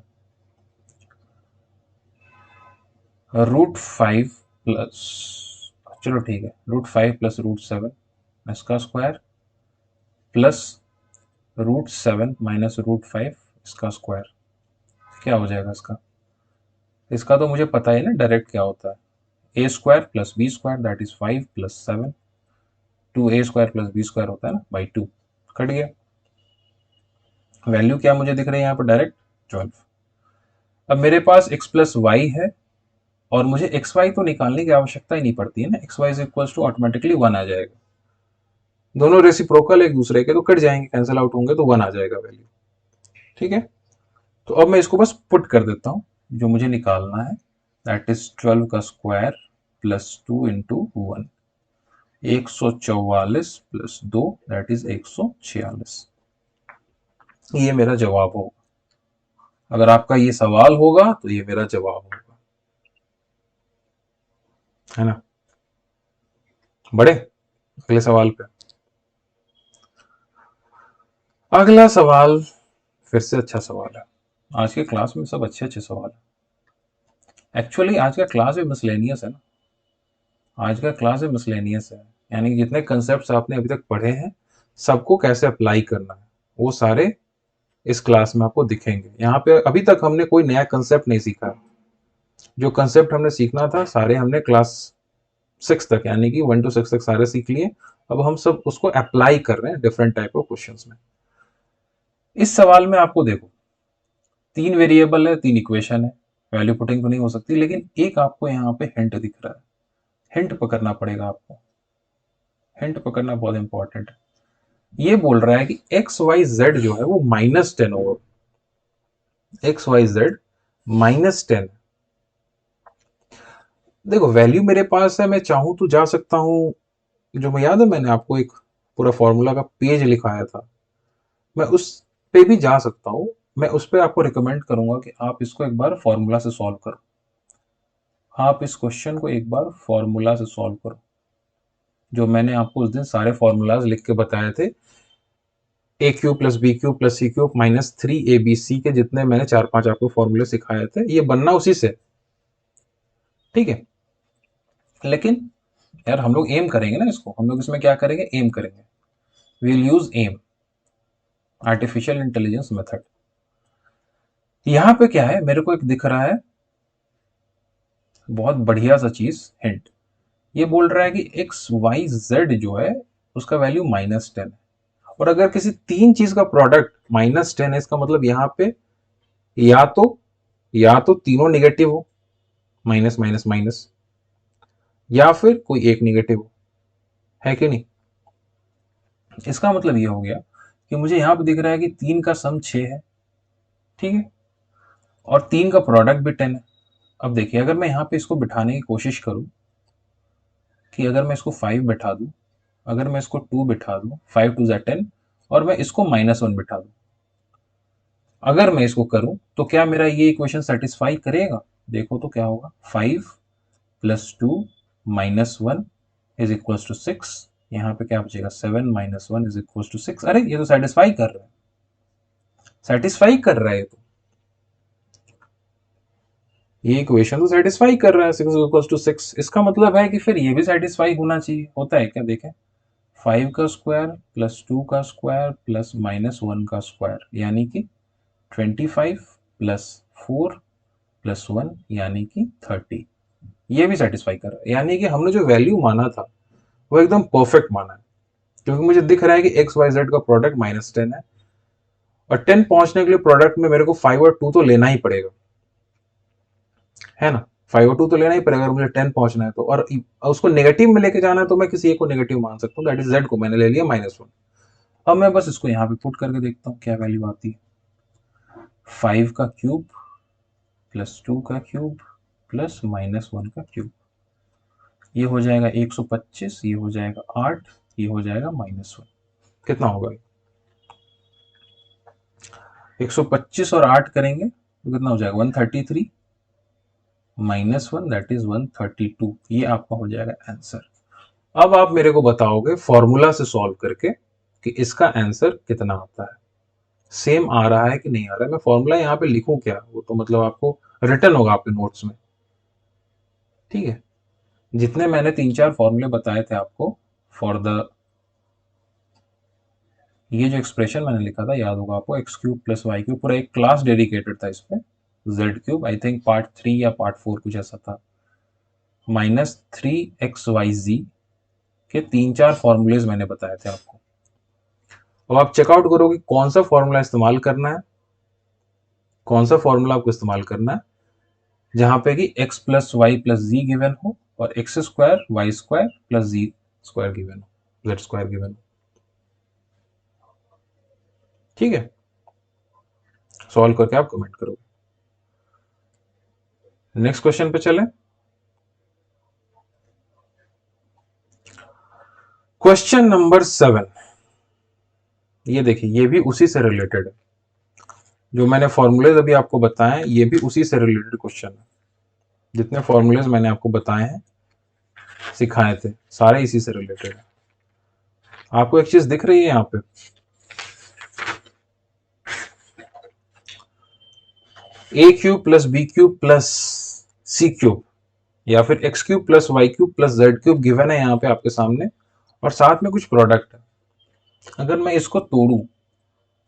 √5 प्लस, चलो ठीक है, √5 प्लस √7 इसका स्क्वायर प्लस √7 माइनस √5 इसका स्क्वायर, क्या हो जाएगा इसका। इसका तो मुझे पता है ना डायरेक्ट क्या होता है, a square plus B square that is 5 + 7, 2a square plus B square होता है ना, बाई 2, कट गया। वैल्यू क्या मुझे दिख रही है यहाँ पर डायरेक्ट, 12। अब मेरे पास x प्लस वाई है और मुझे एक्स वाई तो निकालने की आवश्यकता ही नहीं पड़ती है ना, x y is equal to automatically 1 आ जाएगा। दोनों रेसिप्रोकल एक दूसरे के, तो कट जाएंगे, कैंसिल आउट होंगे, तो 1 आ जाएगा वैल्यू। ठीक है, तो अब मैं इसको बस पुट कर देता हूँ, जो मुझे निकालना है दैट इज 12 का square plus 2 into 1, 144 plus 2 that is 146। ये मेरा जवाब होगा। अगर आपका ये सवाल होगा तो ये मेरा जवाब होगा, है ना। बढ़े अगले सवाल पे। अगला सवाल फिर से अच्छा सवाल है। आज के क्लास में सब अच्छे अच्छे सवाल है। एक्चुअली आज का क्लास भी मिसलेनियस है ना, आज का क्लास भी मिसलेनियस है, यानी जितने कंसेप्ट आपने अभी तक पढ़े हैं सबको कैसे अप्लाई करना है वो सारे इस क्लास में आपको दिखेंगे। यहाँ पे अभी तक हमने कोई नया कंसेप्ट नहीं सीखा। जो कंसेप्ट हमने सीखना था सारे हमने क्लास 6 तक, यानी कि 1 to 6 तक सारे सीख लिए। अब हम सब उसको अप्लाई कर रहे हैं डिफरेंट टाइप ऑफ क्वेश्चंस में। इस सवाल में आपको देखो 3 वेरिएबल है, 3 इक्वेशन है, वैल्यू पुटिंग तो नहीं हो सकती, लेकिन एक आपको यहाँ पे हिंट दिख रहा है। हिंट पकड़ना पड़ेगा आपको, हिंट पकड़ना बहुत इंपॉर्टेंट है। ये बोल रहा है कि एक्स वाई जेड जो है वो -10 होगा, एक्स वाई जेड -10। देखो वैल्यू मेरे पास है, मैं चाहूं तो जा सकता हूं, जो मैं याद है मैंने आपको एक पूरा फॉर्मूला का पेज लिखाया था, मैं उस पे भी जा सकता हूं। मैं उस पे आपको रिकमेंड करूंगा कि आप इसको एक बार फॉर्मूला से सॉल्व करो, आप इस क्वेश्चन को एक बार फॉर्मूला से सॉल्व करो, जो मैंने आपको उस दिन सारे फॉर्मूलाज लिख के बताए थे। a³ plus b³ plus c³ -3abc के जितने मैंने 4-5 आपको फॉर्मूले सिखाए थे, ये बनना उसी से, ठीक है। लेकिन यार हम लोग एम करेंगे ना इसको, हम लोग इसमें क्या करेंगे, एम करेंगे, we'll use M, artificial intelligence method. यहां पे क्या है, मेरे को एक दिख रहा है बहुत बढ़िया सा चीज, हिंट। ये बोल रहा है कि एक्स वाई जेड जो है उसका वैल्यू -10 है, और अगर किसी तीन चीज का प्रोडक्ट -10 है, इसका मतलब यहाँ पे या तो तीनों निगेटिव हो, माइनस माइनस माइनस, या फिर कोई एक निगेटिव हो, है कि नहीं। इसका मतलब ये हो गया कि मुझे यहाँ पे दिख रहा है कि 3 का सम 6 है, ठीक है, और 3 का प्रोडक्ट भी 10 है। अब देखिए अगर मैं यहाँ पे इसको बिठाने की कोशिश करूँ कि अगर मैं इसको 5 बिठा दूँ, अगर मैं इसको 2 बिठा दूँ, 5 2 10, और मैं इसको -1 बिठा दूँ, अगर मैं इसको करूँ तो क्या मेरा ये इक्वेशन सेटिस्फाई करेगा। देखो तो क्या होगा, 5 + 2 - 1 इज इक्वल टू 6, यहाँ पे क्या बचेगा, 7 - 1 इज इक्वल टू 6। अरे ये तो सेटिस्फाई कर रहा है, सेटिस्फाई कर रहा है, ये इक्वेशन तो सेटिस्फाई कर रहा है, 6 इक्वल टू 6। इसका मतलब है कि फिर ये भी सेटिस्फाई होना चाहिए, होता है क्या, देखें, 5 का स्क्वायर प्लस 2 का स्क्वायर प्लस -1 का स्क्वायर, यानी कि 25 + 4 + 1 यानी कि 30, ये भी सेटिस्फाई कर रहा है। यानी कि हमने जो वैल्यू माना था वो एकदम परफेक्ट माना है, क्योंकि मुझे दिख रहा है कि एक्स वाई जेड का प्रोडक्ट -10 है, और 10 पहुंचने के लिए प्रोडक्ट में मेरे को 5 और 2 तो लेना ही पड़ेगा, है ना। 5 और 2 तो लेना ही पड़ेगा अगर मुझे 10 पहुंचना है तो, और उसको नेगेटिव में लेके जाना है तो मैं किसी एक को नेगेटिव मान सकता हूँ, दैट इज जेड को मैंने ले लिया -1। अब मैं बस इसको यहाँ पे पुट करके देखता हूँ क्या वैल्यू आती है। 5 का क्यूब +2 का क्यूब प्लस -1 का क्यूब, ये हो जाएगा 125, ये हो जाएगा 8, ये हो जाएगा -1। कितना होगा? 125 और 8 करेंगे तो कितना हो जाएगा? 133 -1 दैट इज 132। ये आपका हो जाएगा आंसर। अब आप मेरे को बताओगे फॉर्मूला से सॉल्व करके कि इसका आंसर कितना आता है, सेम आ रहा है कि नहीं आ रहा है। मैं फॉर्मूला यहाँ पे लिखूं क्या, वो तो मतलब आपको रिटर्न होगा आपके नोट्स में, ठीक है। जितने मैंने 3-4 फॉर्मूले बताए थे आपको फॉर द, ये जो एक्सप्रेशन मैंने लिखा था याद होगा आपको, x³ + y³, पूरा एक क्लास डेडिकेटेड था इस पे। z³ आई थिंक पार्ट 3 या पार्ट 4 कुछ ऐसा था। -3xyz के 3-4 फॉर्मूलेज मैंने बताए थे आपको। अब आप चेकआउट करोगे कौन सा फॉर्मूला इस्तेमाल करना है, कौन सा फॉर्मूला आपको इस्तेमाल करना है जहां पे कि x + y + z गिवन हो और x² y² + z² गिवन हो, z² गिवन हो, ठीक है। सॉल्व करके आप कमेंट करोगे। नेक्स्ट क्वेश्चन पे चलें। क्वेश्चन नंबर 7, ये देखिए, ये भी उसी से रिलेटेड है। जो मैंने फॉर्मूलेज अभी आपको बताए ये भी उसी से रिलेटेड क्वेश्चन है। जितने फॉर्मूलेज मैंने आपको बताए हैं, सिखाए थे, सारे इसी से रिलेटेड है। आपको एक चीज दिख रही है यहाँ पे, a³ + b³ + c³ या फिर x³ + y³ + z³ गिवन है यहाँ पे आपके सामने, और साथ में कुछ प्रोडक्ट है। अगर मैं इसको तोड़ू,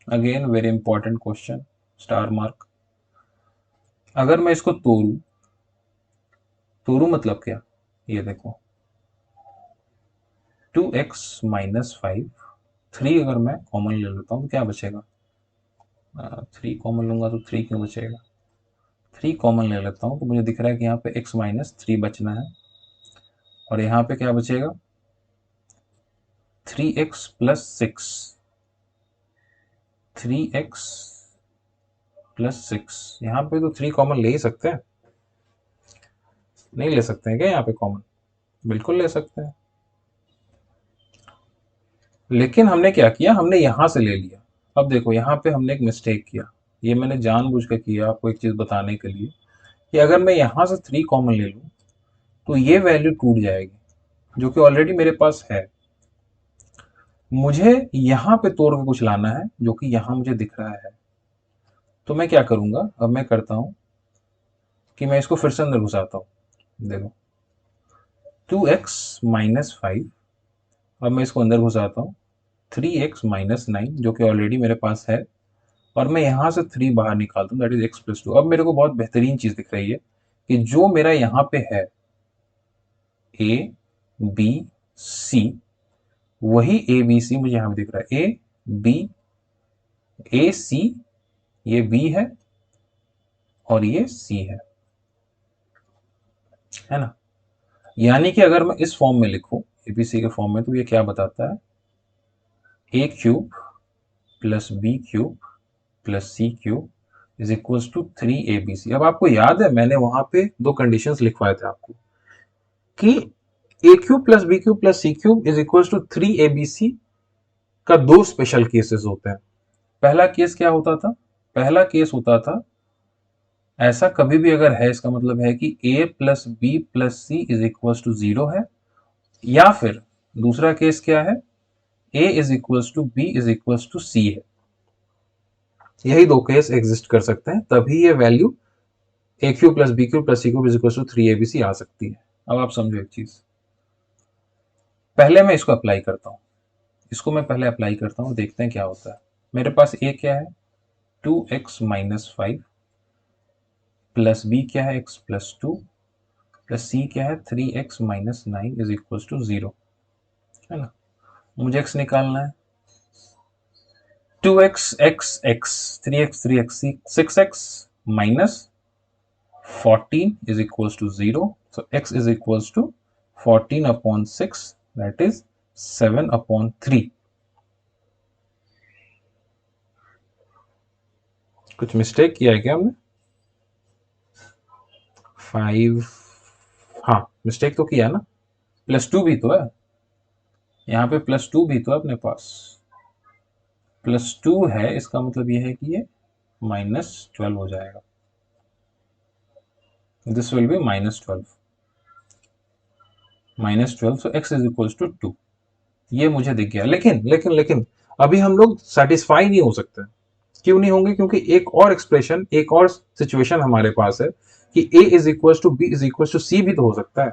again very important question, star mark. अगर मैं इसको तोड़ू, तोड़ू मतलब क्या, ये देखो 2x - 5, 3 अगर मैं कॉमन ले लेता हूँ तो क्या बचेगा? 3 कॉमन लूंगा तो 3 क्यों बचेगा? 3 कॉमन ले लेता हूँ तो मुझे दिख रहा है कि यहाँ पे x - 3 बचना है, और यहाँ पे क्या बचेगा? 3x + 6, 3x + 6। यहाँ पे तो 3 कॉमन ले ही सकते हैं, नहीं ले सकते हैं क्या यहाँ पे कॉमन? बिल्कुल ले सकते हैं। लेकिन हमने क्या किया, हमने यहां से ले लिया। अब देखो यहाँ पे हमने एक मिस्टेक किया, ये मैंने जानबूझ कर किया आपको एक चीज बताने के लिए, कि अगर मैं यहां से 3 कॉमन ले लूं तो ये वैल्यू टूट जाएगी जो कि ऑलरेडी मेरे पास है। मुझे यहां पे तोड़ के कुछ लाना है जो कि यहां मुझे दिख रहा है। तो मैं क्या करूंगा, अब मैं करता हूं कि मैं इसको फिर से अंदर घुसाता हूं। देखो 2x - 5, अब मैं इसको अंदर घुसाता हूँ, 3x - 9 जो कि ऑलरेडी मेरे पास है, और मैं यहां से 3 बाहर निकालता हूँ, दैट इज x + 2। अब मेरे को बहुत बेहतरीन चीज दिख रही है कि जो मेरा यहाँ पे है a b c, वही a b c मुझे यहाँ पे दिख रहा है। a c, ये b है और ये c है ना। यानी कि अगर मैं इस फॉर्म में लिखूं, एबीसी के फॉर्म में, तो ये क्या बताता है? a³ + b³ + c³ is equals to 3abc। अब आपको याद है मैंने वहां पे 2 कंडीशंस लिखवाए थे आपको कि a³ + b³ + c³ is equals to 3abc का 2 स्पेशल केसेस होते हैं। पहला केस क्या होता था? पहला केस होता था, ऐसा कभी भी अगर है इसका मतलब है कि a + b + c is equals to 0 है, या फिर दूसरा केस क्या है, a is equals to b is equals to c है। यही 2 केस एग्जिस्ट कर सकते हैं, तभी ये value a³ + b³ + c³ is equals to 3abc आ सकती है। अब आप समझो एक चीज, पहले मैं इसको अप्लाई करता हूं, इसको मैं पहले अप्लाई करता हूं, देखते हैं क्या होता है। मेरे पास a क्या है? 2x - 5 प्लस b क्या है? x + 2 प्लस c क्या है? 3x - 9 इज इक्वल्स टू 0, है ना। मुझे x निकालना है, 2x x x, 3x 3x 6x minus 14 is equals to 0. So x is equals to 14/6, that is 7/3. कुछ मिस्टेक किया है क्या हमने? 5, हाँ मिस्टेक तो किया ना, +2 भी तो है यहाँ पे, +2 भी तो है अपने पास, +2 है, इसका मतलब ये है कि ये -12 हो जाएगा, this will be -12, -12, so x is equals to 2, ये मुझे दिख गया। लेकिन लेकिन लेकिन अभी हम लोग सेटिस्फाई नहीं हो सकते। क्यों नहीं होंगे? क्योंकि एक और एक्सप्रेशन, एक और सिचुएशन हमारे पास है कि a is equals to b is equals to c भी तो हो सकता है।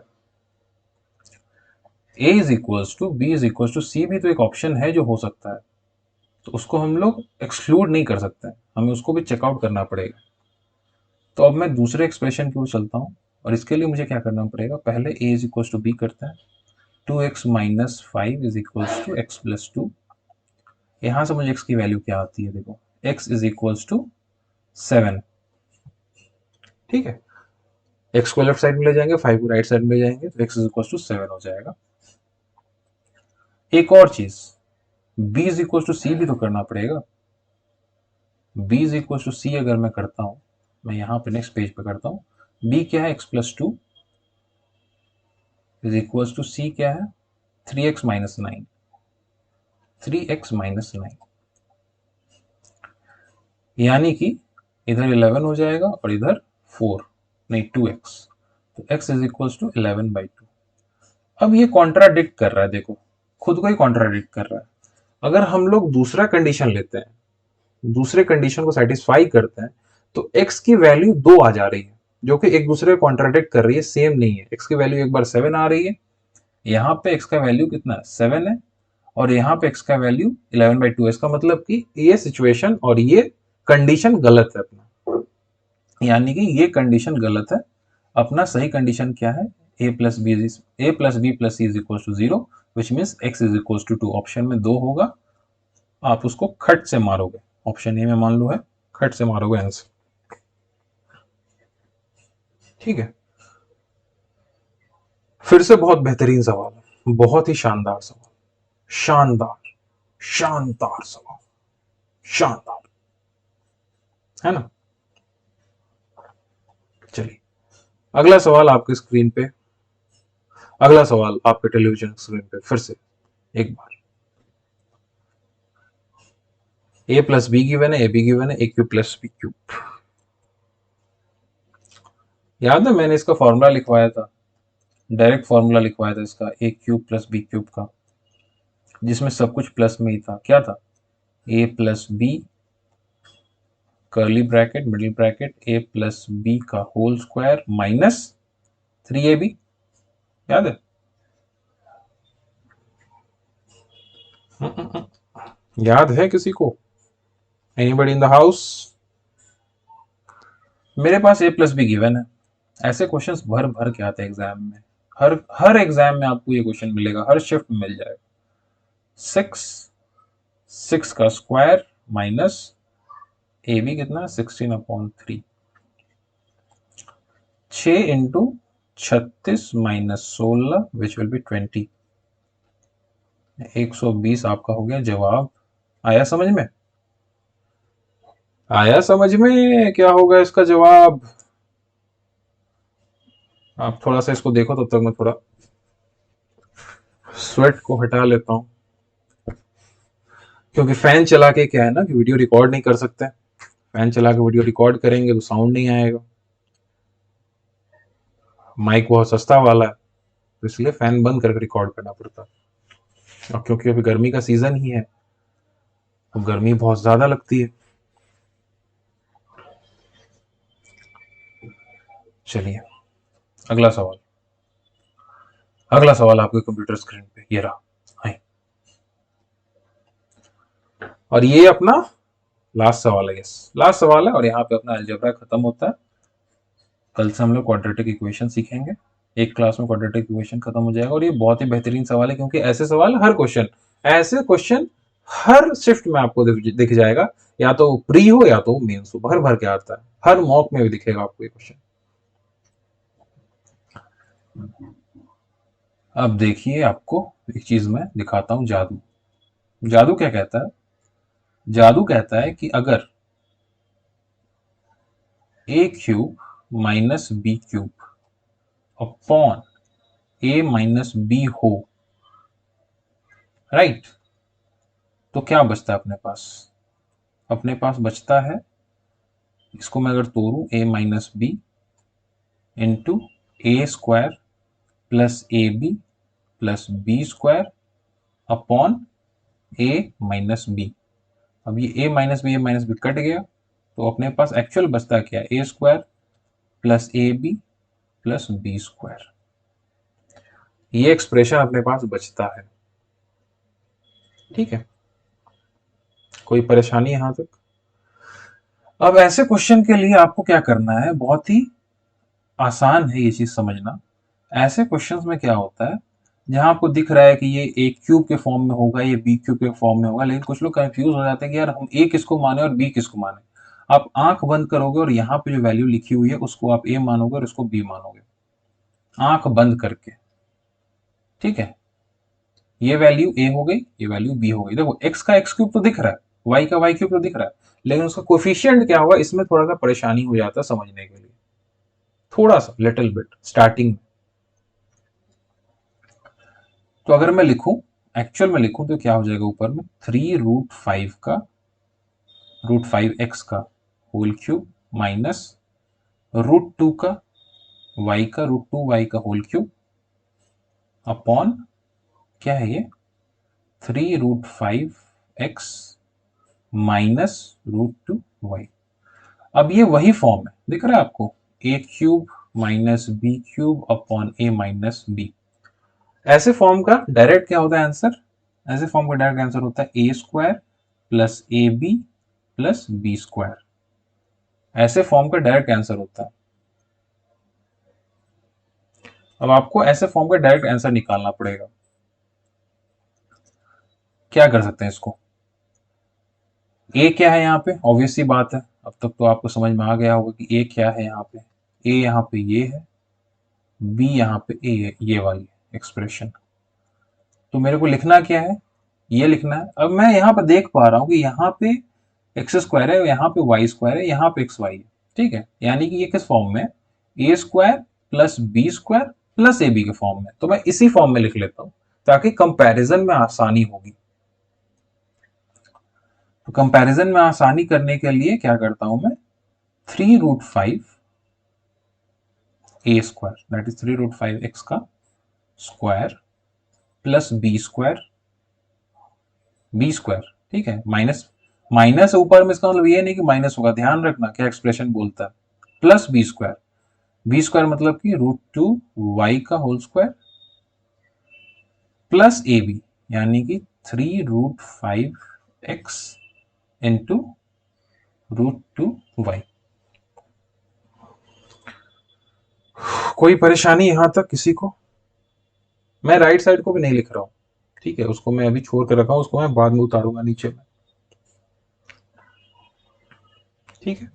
a is equals to b is equals to c भी तो एक ऑप्शन है जो हो सकता है, तो उसको हम लोग एक्सक्लूड नहीं कर सकते, हमें उसको भी चेकआउट करना पड़ेगा। तो अब मैं दूसरे एक्सप्रेशन की ओर चलता हूँ, और इसके लिए मुझे क्या करना पड़ेगा, पहले a is equals to b करते हैं, 2x minus 5 is equals to x plus 2। यहां से मुझे x की वैल्यू क्या आती है, देखो x इज इक्वल्स टू 7, ठीक है, x को लेफ्ट साइड में ले जाएंगे, 5 को राइट साइड में ले जाएंगे, तो x इज इक्वल्स टू 7 हो जाएगा। एक और चीज, b is equals to c भी तो करना पड़ेगा। b is equals to c अगर मैं करता हूं, मैं यहां पे नेक्स्ट पेज पे करता हूं, b क्या है, x plus 2 is equals to c क्या है, 3x माइनस 9, 3x माइनस 9, यानी कि इधर 11 हो जाएगा और इधर 4, नहीं 2x, तो x इज इक्वल्स टू 11/2। अब ये कॉन्ट्राडिक्ट कर रहा है, देखो खुद को ही कॉन्ट्राडिक्ट कर रहा है। अगर हम लोग दूसरा कंडीशन लेते हैं, दूसरे कंडीशन को सेटिस्फाई करते हैं, तो x की वैल्यू 2 आ जा रही है, जो कि एक दूसरे को कॉन्ट्राडिक्ट कर रही है, सेम नहीं है। x की वैल्यू एक बार 7 आ रही है, यहाँ पे x का वैल्यू कितना है, 7 है, और यहाँ पे x का वैल्यू 11/2 है। इसका मतलब कि ये सिचुएशन और ये कंडीशन गलत है अपना, यानी कि ये कंडीशन गलत है। अपना सही कंडीशन क्या है, a plus B plus C is equal to 0, which means x is equal to 2। Option में 2 होगा, आप उसको खट से मारोगे, ऑप्शन ए में मान लो है, खट से मारोगे आंसर, ठीक है। फिर से बहुत बेहतरीन सवाल है, बहुत ही शानदार सवाल, शानदार शानदार सवाल, शानदार, है ना। चलिए अगला सवाल आपके स्क्रीन पे, अगला सवाल आपके टेलीविजन स्क्रीन पे फिर से एक बार, a प्लस बी गिवन है, ए बी गिवन है, ए क्यूब प्लस बी क्यूब। याद है मैंने इसका फॉर्मूला लिखवाया था, डायरेक्ट फॉर्मूला लिखवाया था इसका, ए क्यूब प्लस बी क्यूब का, जिसमें सब कुछ प्लस में ही था। क्या था, a plus b curly bracket middle bracket a plus b का होल स्क्वायर माइनस 3ab, याद है। याद है किसी को, एनीबॉडी इन द हाउस? मेरे पास ए प्लस बी गिवन है, ऐसे क्वेश्चंस भर भर के आते हैं एग्जाम में, हर एग्जाम में आपको ये क्वेश्चन मिलेगा, हर शिफ्ट में मिल जाएगा। 6 का स्क्वायर माइनस ए बी कितना, 16/3, 6 into 36 minus 16 which will be 20, 120 आपका हो गया जवाब। आया समझ में, आया समझ में क्या होगा इसका जवाब? आप थोड़ा सा इसको देखो, तब तक मैं थोड़ा स्वेट को हटा लेता हूं, क्योंकि फैन चला के क्या है ना कि वीडियो रिकॉर्ड नहीं कर सकते, फैन चला के वीडियो रिकॉर्ड करेंगे तो साउंड नहीं आएगा, माइक बहुत सस्ता वाला है, तो इसलिए फैन बंद करके रिकॉर्ड करना पड़ता है। और क्योंकि अभी गर्मी का सीजन ही है, तो गर्मी बहुत ज्यादा लगती है। चलिए अगला सवाल, अगला सवाल आपके कंप्यूटर स्क्रीन पे ये रहा, हाय। और ये अपना लास्ट सवाल है, यस लास्ट सवाल है, और यहाँ पे अपना अलजेब्रा खत्म होता है। कल से हम लोग क्वाड्रेटिक इक्वेशन सीखेंगे, एक क्लास में क्वाड्रेटिक इक्वेशन खत्म हो जाएगा। और ये बहुत ही बेहतरीन सवाल है, क्योंकि ऐसे सवाल हर क्वेश्चन, ऐसे क्वेश्चन हर शिफ्ट में आपको दिख जाएगा, या तो प्री हो या तो मेंस हो, भर भर के आता है, हर मॉक में भी दिखेगा आपको ये क्वेश्चन। अब देखिए आपको एक चीज मैं दिखाता हूं, जादू। जादू क्या कहता है, जादू कहता है कि अगर a cube minus B cube upon a minus B हो, राइट। तो क्या बचता है अपने पास? अपने पास बचता है, इसको मैं अगर तोड़ू, a minus B into A square plus A B plus B square upon a minus B. अब ये a माइनस बी कट गया, तो अपने पास एक्चुअल बचता क्या है? a square plus A B plus B square. ये एक्सप्रेशन अपने पास बचता है, ठीक है। कोई परेशानी यहां तक? अब ऐसे क्वेश्चन के लिए आपको क्या करना है, बहुत ही आसान है ये चीज समझना। ऐसे क्वेश्चंस में क्या होता है, जहां आपको दिख रहा है कि ये ए क्यूब के फॉर्म में होगा, ये बी क्यूब के फॉर्म में होगा, लेकिन कुछ लोग कंफ्यूज हो जाते हैं कि यार हम ए किसको माने और बी किसको माने। आप आंख बंद करोगे और यहाँ पे जो वैल्यू लिखी हुई है उसको आप ए मानोगे और उसको बी मानोगे, आंख बंद करके, ठीक है। ये वैल्यू ए हो गई, ये वैल्यू बी हो गई। देखो एक्स का एक्स क्यूब तो दिख रहा है, वाई का वाई क्यूब तो दिख रहा है, लेकिन उसका कोफिशियंट क्या होगा, इसमें थोड़ा सा परेशानी हो जाता है समझने के लिए, थोड़ा सा लिटिल बिट स्टार्टिंग। तो अगर मैं लिखूं, एक्चुअल में लिखूं, तो क्या हो जाएगा ऊपर में 3√5 का √5 x का होल क्यूब माइनस √2 का y का √2y का होल क्यूब अपॉन क्या है ये 3√5 x माइनस √2y। अब ये वही फॉर्म है, दिख रहा है आपको, a cube minus B cube upon a minus B. ऐसे फॉर्म का डायरेक्ट क्या होता है आंसर? ऐसे फॉर्म का डायरेक्ट आंसर होता है a square plus A B plus B square. ऐसे फॉर्म का डायरेक्ट आंसर होता है। अब आपको ऐसे फॉर्म का डायरेक्ट आंसर निकालना पड़ेगा। क्या कर सकते हैं इसको? ए क्या है यहाँ पे, ऑब्वियस सी बात है, अब तक तो आपको समझ में आ गया होगा कि ए क्या है यहाँ पे। ए यहाँ पे ये है, बी यहाँ पे ए है, ये वाली एक्सप्रेशन। तो मेरे को लिखना क्या है, ये लिखना है। अब मैं यहाँ पर देख पा रहा हूँ कि यहाँ पे एक्स स्क्वायर है, यहाँ पे वाई स्क्वायर है, यहाँ पे एक्स वाई है, ठीक है। यानी कि ये किस फॉर्म में? A square plus B square plus A b के फॉर्म में। तो मैं इसी फॉर्म में लिख लेता हूँ ताकि कंपैरिजन में आसानी होगी। तो कंपैरिजन में आसानी करने के लिए क्या करता हूं मैं, 3√5 ए स्क्वायर दैट इज 3√5 x का स्क्वायर प्लस बी स्क्वायर, ठीक है। माइनस माइनस ऊपर में, इसका मतलब ये नहीं कि माइनस होगा, ध्यान रखना क्या एक्सप्रेशन बोलता है, प्लस बी स्क्वायर मतलब कि √2y का होल स्क्वायर प्लस ए बी, यानी कि 3√5 x इंटू √2y। कोई परेशानी यहां तक किसी को? मैं राइट साइड को भी नहीं लिख रहा हूं, ठीक है, उसको मैं अभी छोड़ कर रखा हूं, उसको मैं बाद में उतारूंगा नीचे में, ठीक है।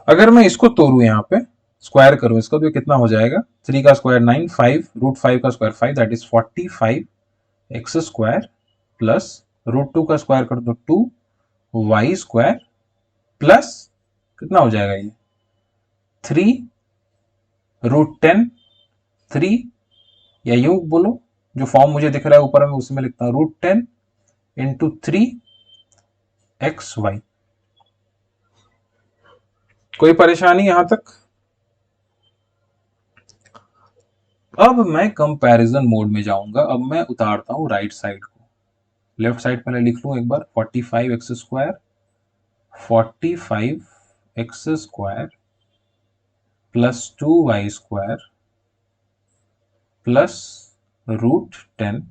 अगर मैं इसको तोड़ू यहाँ पे, स्क्वायर करूं इसका, तो ये कितना हो जाएगा, 3 का स्क्वायर 9, 5 √5 का square 5 that is 45 x square plus √2 का स्क्वायर कर दो 2y स्क्वायर प्लस कितना हो जाएगा ये 3√10, 3, या यूं बोलो, जो फॉर्म मुझे दिख रहा है ऊपर में उसमें लिखता हूं √10 इंटू 3xy। कोई परेशानी यहां तक? अब मैं कंपैरिजन मोड में जाऊंगा। अब मैं उतारता हूं राइट साइड को, लेफ्ट साइड पहले लिख लूं एक बार, 45 x square plus 2y square plus √10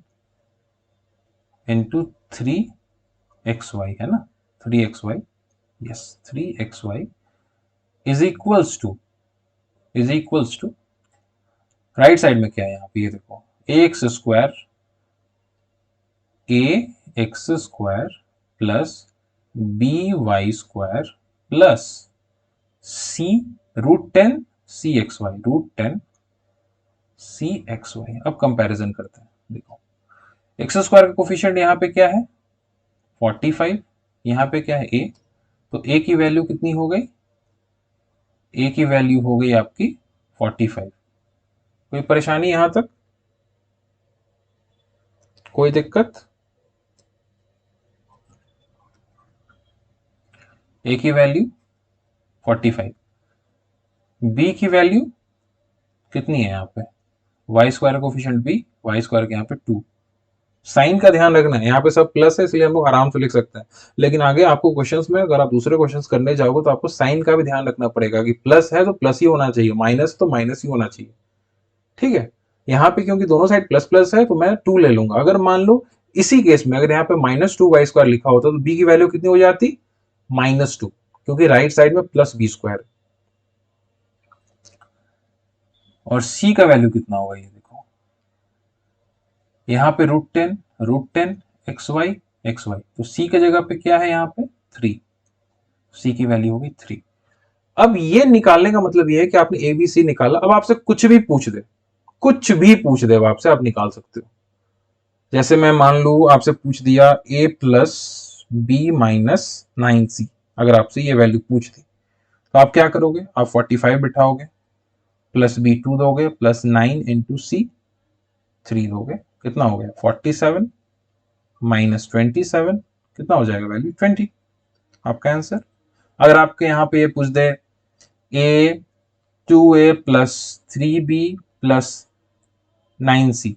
into 3xy, है ना, 3xy, yes 3xy is equals to right side में क्या है यहाँ पे, ये देखो a x square plus b Y square plus √10 अब कंपैरिजन करते हैं। देखो एक्स स्क्वायर का कोफिशिएंट यहाँ पे क्या है 45, यहाँ पे क्या है ए, तो ए की वैल्यू कितनी हो गई, ए की वैल्यू हो गई आपकी 45, कोई परेशानी यहां तक, कोई दिक्कत? ए की वैल्यू 45, बी की वैल्यू कितनी है यहाँ पे, Y square coefficient B, Y square के यहाँ पे 2। साइन का ध्यान रखना है, यहाँ पे सब प्लस है इसलिए हम लोग आराम से लिख सकते हैं, लेकिन आगे आपको क्वेश्चंस में अगर आप दूसरे क्वेश्चंस करने जाओगे तो आपको साइन का भी ध्यान रखना पड़ेगा कि प्लस है तो प्लस ही होना चाहिए, माइनस तो माइनस ही होना चाहिए। ठीक है, यहाँ पे क्योंकि दोनों साइड प्लस प्लस है तो मैं 2 ले लूंगा। अगर मान लो इसी केस में अगर यहाँ पे -2 y² लिखा होता तो बी की वैल्यू कितनी हो जाती, -2, क्योंकि राइट साइड में प्लस b²। और सी का वैल्यू कितना होगा ये देखो, यहाँ पे √10 xy तो सी की जगह पे क्या है यहाँ पे 3, सी की वैल्यू होगी 3। अब ये निकालने का मतलब ये है कि आपने ए बी सी निकाला, अब आपसे कुछ भी पूछ दे, कुछ भी पूछ दे आपसे, आप निकाल सकते हो। जैसे मैं मान लू आपसे पूछ दिया a plus B minus 9c, अगर आपसे ये वैल्यू पूछ दी तो आप क्या करोगे, आप 45 बिठाओगे, प्लस बी 2 दोगे, प्लस 9 इंटू सी 3 दोगे, कितना हो गया 47 माइनस 27, कितना हो जाएगा वैल्यू 20, आपका आंसर। अगर आपके यहाँ पे ये पूछ दे a 2a plus 3b plus 9c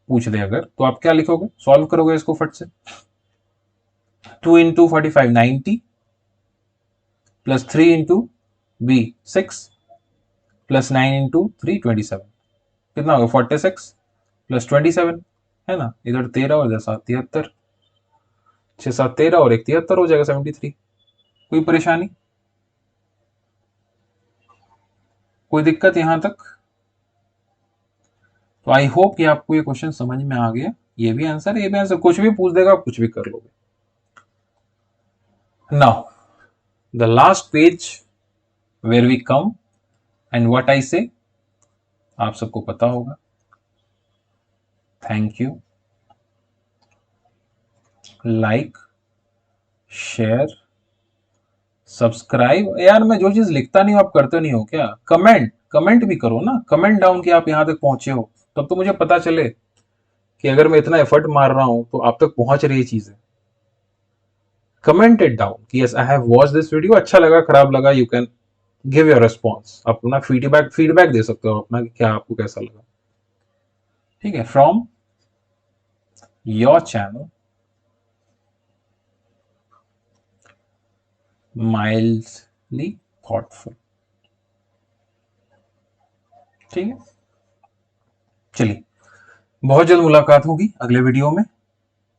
पूछ दे अगर, तो आप क्या लिखोगे, सॉल्व करोगे इसको फट से, 2 into 45 90 plus 3 into B 6 plus 9 into 3 27, कितना होगा 46 प्लस 27, है ना, इधर 13 और इधर 7 73, 6 7 13 और 1 73 हो जाएगा 73। कोई परेशानी, कोई दिक्कत यहां तक? तो आई होप कि आपको ये क्वेश्चन समझ में आ गया, ये भी आंसर ये भी आंसर, कुछ भी पूछ देगा कुछ भी कर लोगे। Now the last page where we come and what I say, आप सबको पता होगा। Thank you, like share subscribe. यार मैं जो चीज लिखता नहीं हूं आप करते नहीं हो क्या, कमेंट भी करो ना, कमेंट डाउन कि आप यहां तक पहुंचे हो, तब तो मुझे पता चले कि अगर मैं इतना एफर्ट मार रहा हूं तो आप तक पहुंच रही चीजें। कमेंट इट डाउन कि yes I have watch this video, अच्छा लगा खराब लगा, you can give your response, अपना फीडबैक दे सकते हो अपना कि क्या आपको कैसा लगा। ठीक है, from your channel mildly thoughtful. ठीक है, चलिए बहुत जल्द मुलाकात होगी अगले वीडियो में।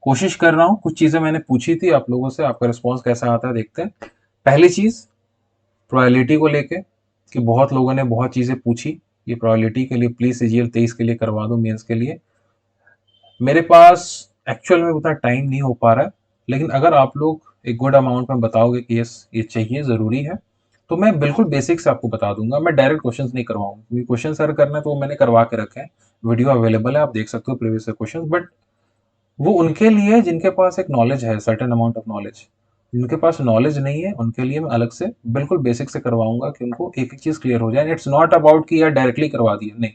कोशिश कर रहा हूं, कुछ चीजें मैंने पूछी थी आप लोगों से, आपका रिस्पॉन्स कैसा आता है देखते हैं। पहली चीज प्रोबेबिलिटी को लेके कि बहुत लोगों ने बहुत चीजें पूछी, ये प्रोबेबिलिटी के लिए प्लीज सीजीएल 23 के लिए करवा दो, मेंस के लिए। मेरे पास एक्चुअल में उतना टाइम नहीं हो पा रहा है, लेकिन अगर आप लोग एक गुड अमाउंट में बताओगे कि यस ये चाहिए ज़रूरी है, तो मैं बिल्कुल बेसिक से आपको बता दूंगा। मैं डायरेक्ट क्वेश्चंस नहीं करवाऊंगा, क्योंकि क्वेश्चन सर करना है तो वो मैंने करवा के रखे हैं, वीडियो अवेलेबल है, आप देख सकते हो प्रीवियस क्वेश्चन। बट वो उनके लिए जिनके पास एक नॉलेज है, सर्टेन अमाउंट ऑफ नॉलेज, जिनके पास नॉलेज नहीं है उनके लिए मैं अलग से बिल्कुल बेसिक से करवाऊंगा कि उनको एक एक चीज क्लियर हो जाए। इट्स नॉट अबाउट कि यार डायरेक्टली करवा दिया, नहीं।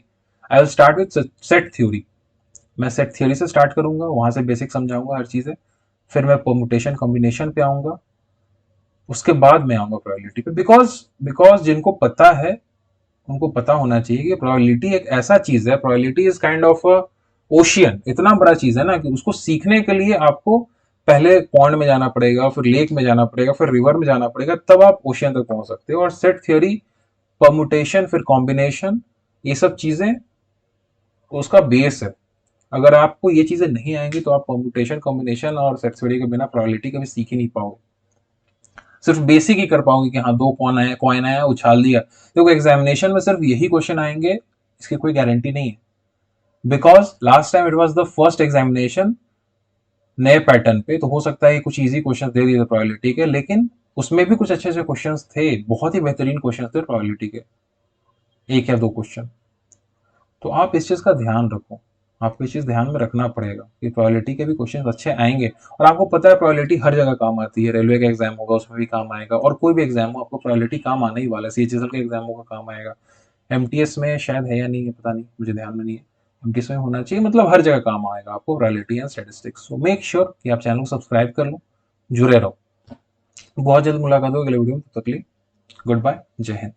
I will start with set theory, मैं सेट थ्योरी से स्टार्ट करूंगा, वहां से बेसिक समझाऊंगा हर चीजें, फिर मैं परमुटेशन कॉम्बिनेशन पे आऊंगा, उसके बाद मैं आऊंगा प्रोबेबिलिटी पे। बिकॉज बिकॉज जिनको पता है उनको पता होना चाहिए कि प्रोबेबिलिटी एक ऐसा चीज है, probability is kind of ocean, इतना बड़ा चीज है ना कि उसको सीखने के लिए आपको पहले पॉन्ड में जाना पड़ेगा, फिर लेक में जाना पड़ेगा, फिर रिवर में जाना पड़ेगा, तब आप ओशियन तक पहुंच सकते हो। और सेट थ्योरी, परमुटेशन, फिर कॉम्बिनेशन, ये सब चीजें उसका बेस है। अगर आपको ये चीजें नहीं आएंगी तो आप परम्यूटेशन कॉम्बिनेशन और सेट थ्योरी के बिना प्रोबेबिलिटी कभी सीख ही नहीं पाओगे, सिर्फ बेसिक ही कर पाओगे कि हाँ दो कॉइन आया उछाल दिया। देखो एग्जामिनेशन में सिर्फ यही क्वेश्चन आएंगे इसकी कोई गारंटी नहीं है, because last time it was the first examination नए पैटर्न पे, तो हो सकता है कुछ इजी क्वेश्चन दे दिए प्रोबेबिलिटी के, लेकिन उसमें भी कुछ अच्छे अच्छे क्वेश्चन थे, बहुत ही बेहतरीन क्वेश्चन थे प्रोबेबिलिटी के, एक या दो क्वेश्चन। तो आप इस चीज का ध्यान रखो, आपको इस चीज ध्यान में रखना पड़ेगा कि प्रोबेबिलिटी के भी क्वेश्चन अच्छे आएंगे। और आपको पता है प्रोबेबिलिटी हर जगह काम आती है, रेलवे का एग्जाम होगा उसमें भी काम आएगा, और कोई भी एग्जाम हो आपको प्रोबेबिलिटी काम आने ही वाला है, सीएचएसएल के एग्जाम होगा काम आएगा, एमटीएस में शायद है या नहीं है, पता नहीं, मुझे ध्यान में नहीं है। एमटीएस में होना चाहिए, मतलब हर जगह काम आएगा आपको probability and statistics. So make sure कि आप चैनल को सब्सक्राइब कर लो, जुड़े रहो। बहुत जल्द मुलाकात होगी अगले वीडियो में, तब तक के लिए गुड बाय, जय हिंद।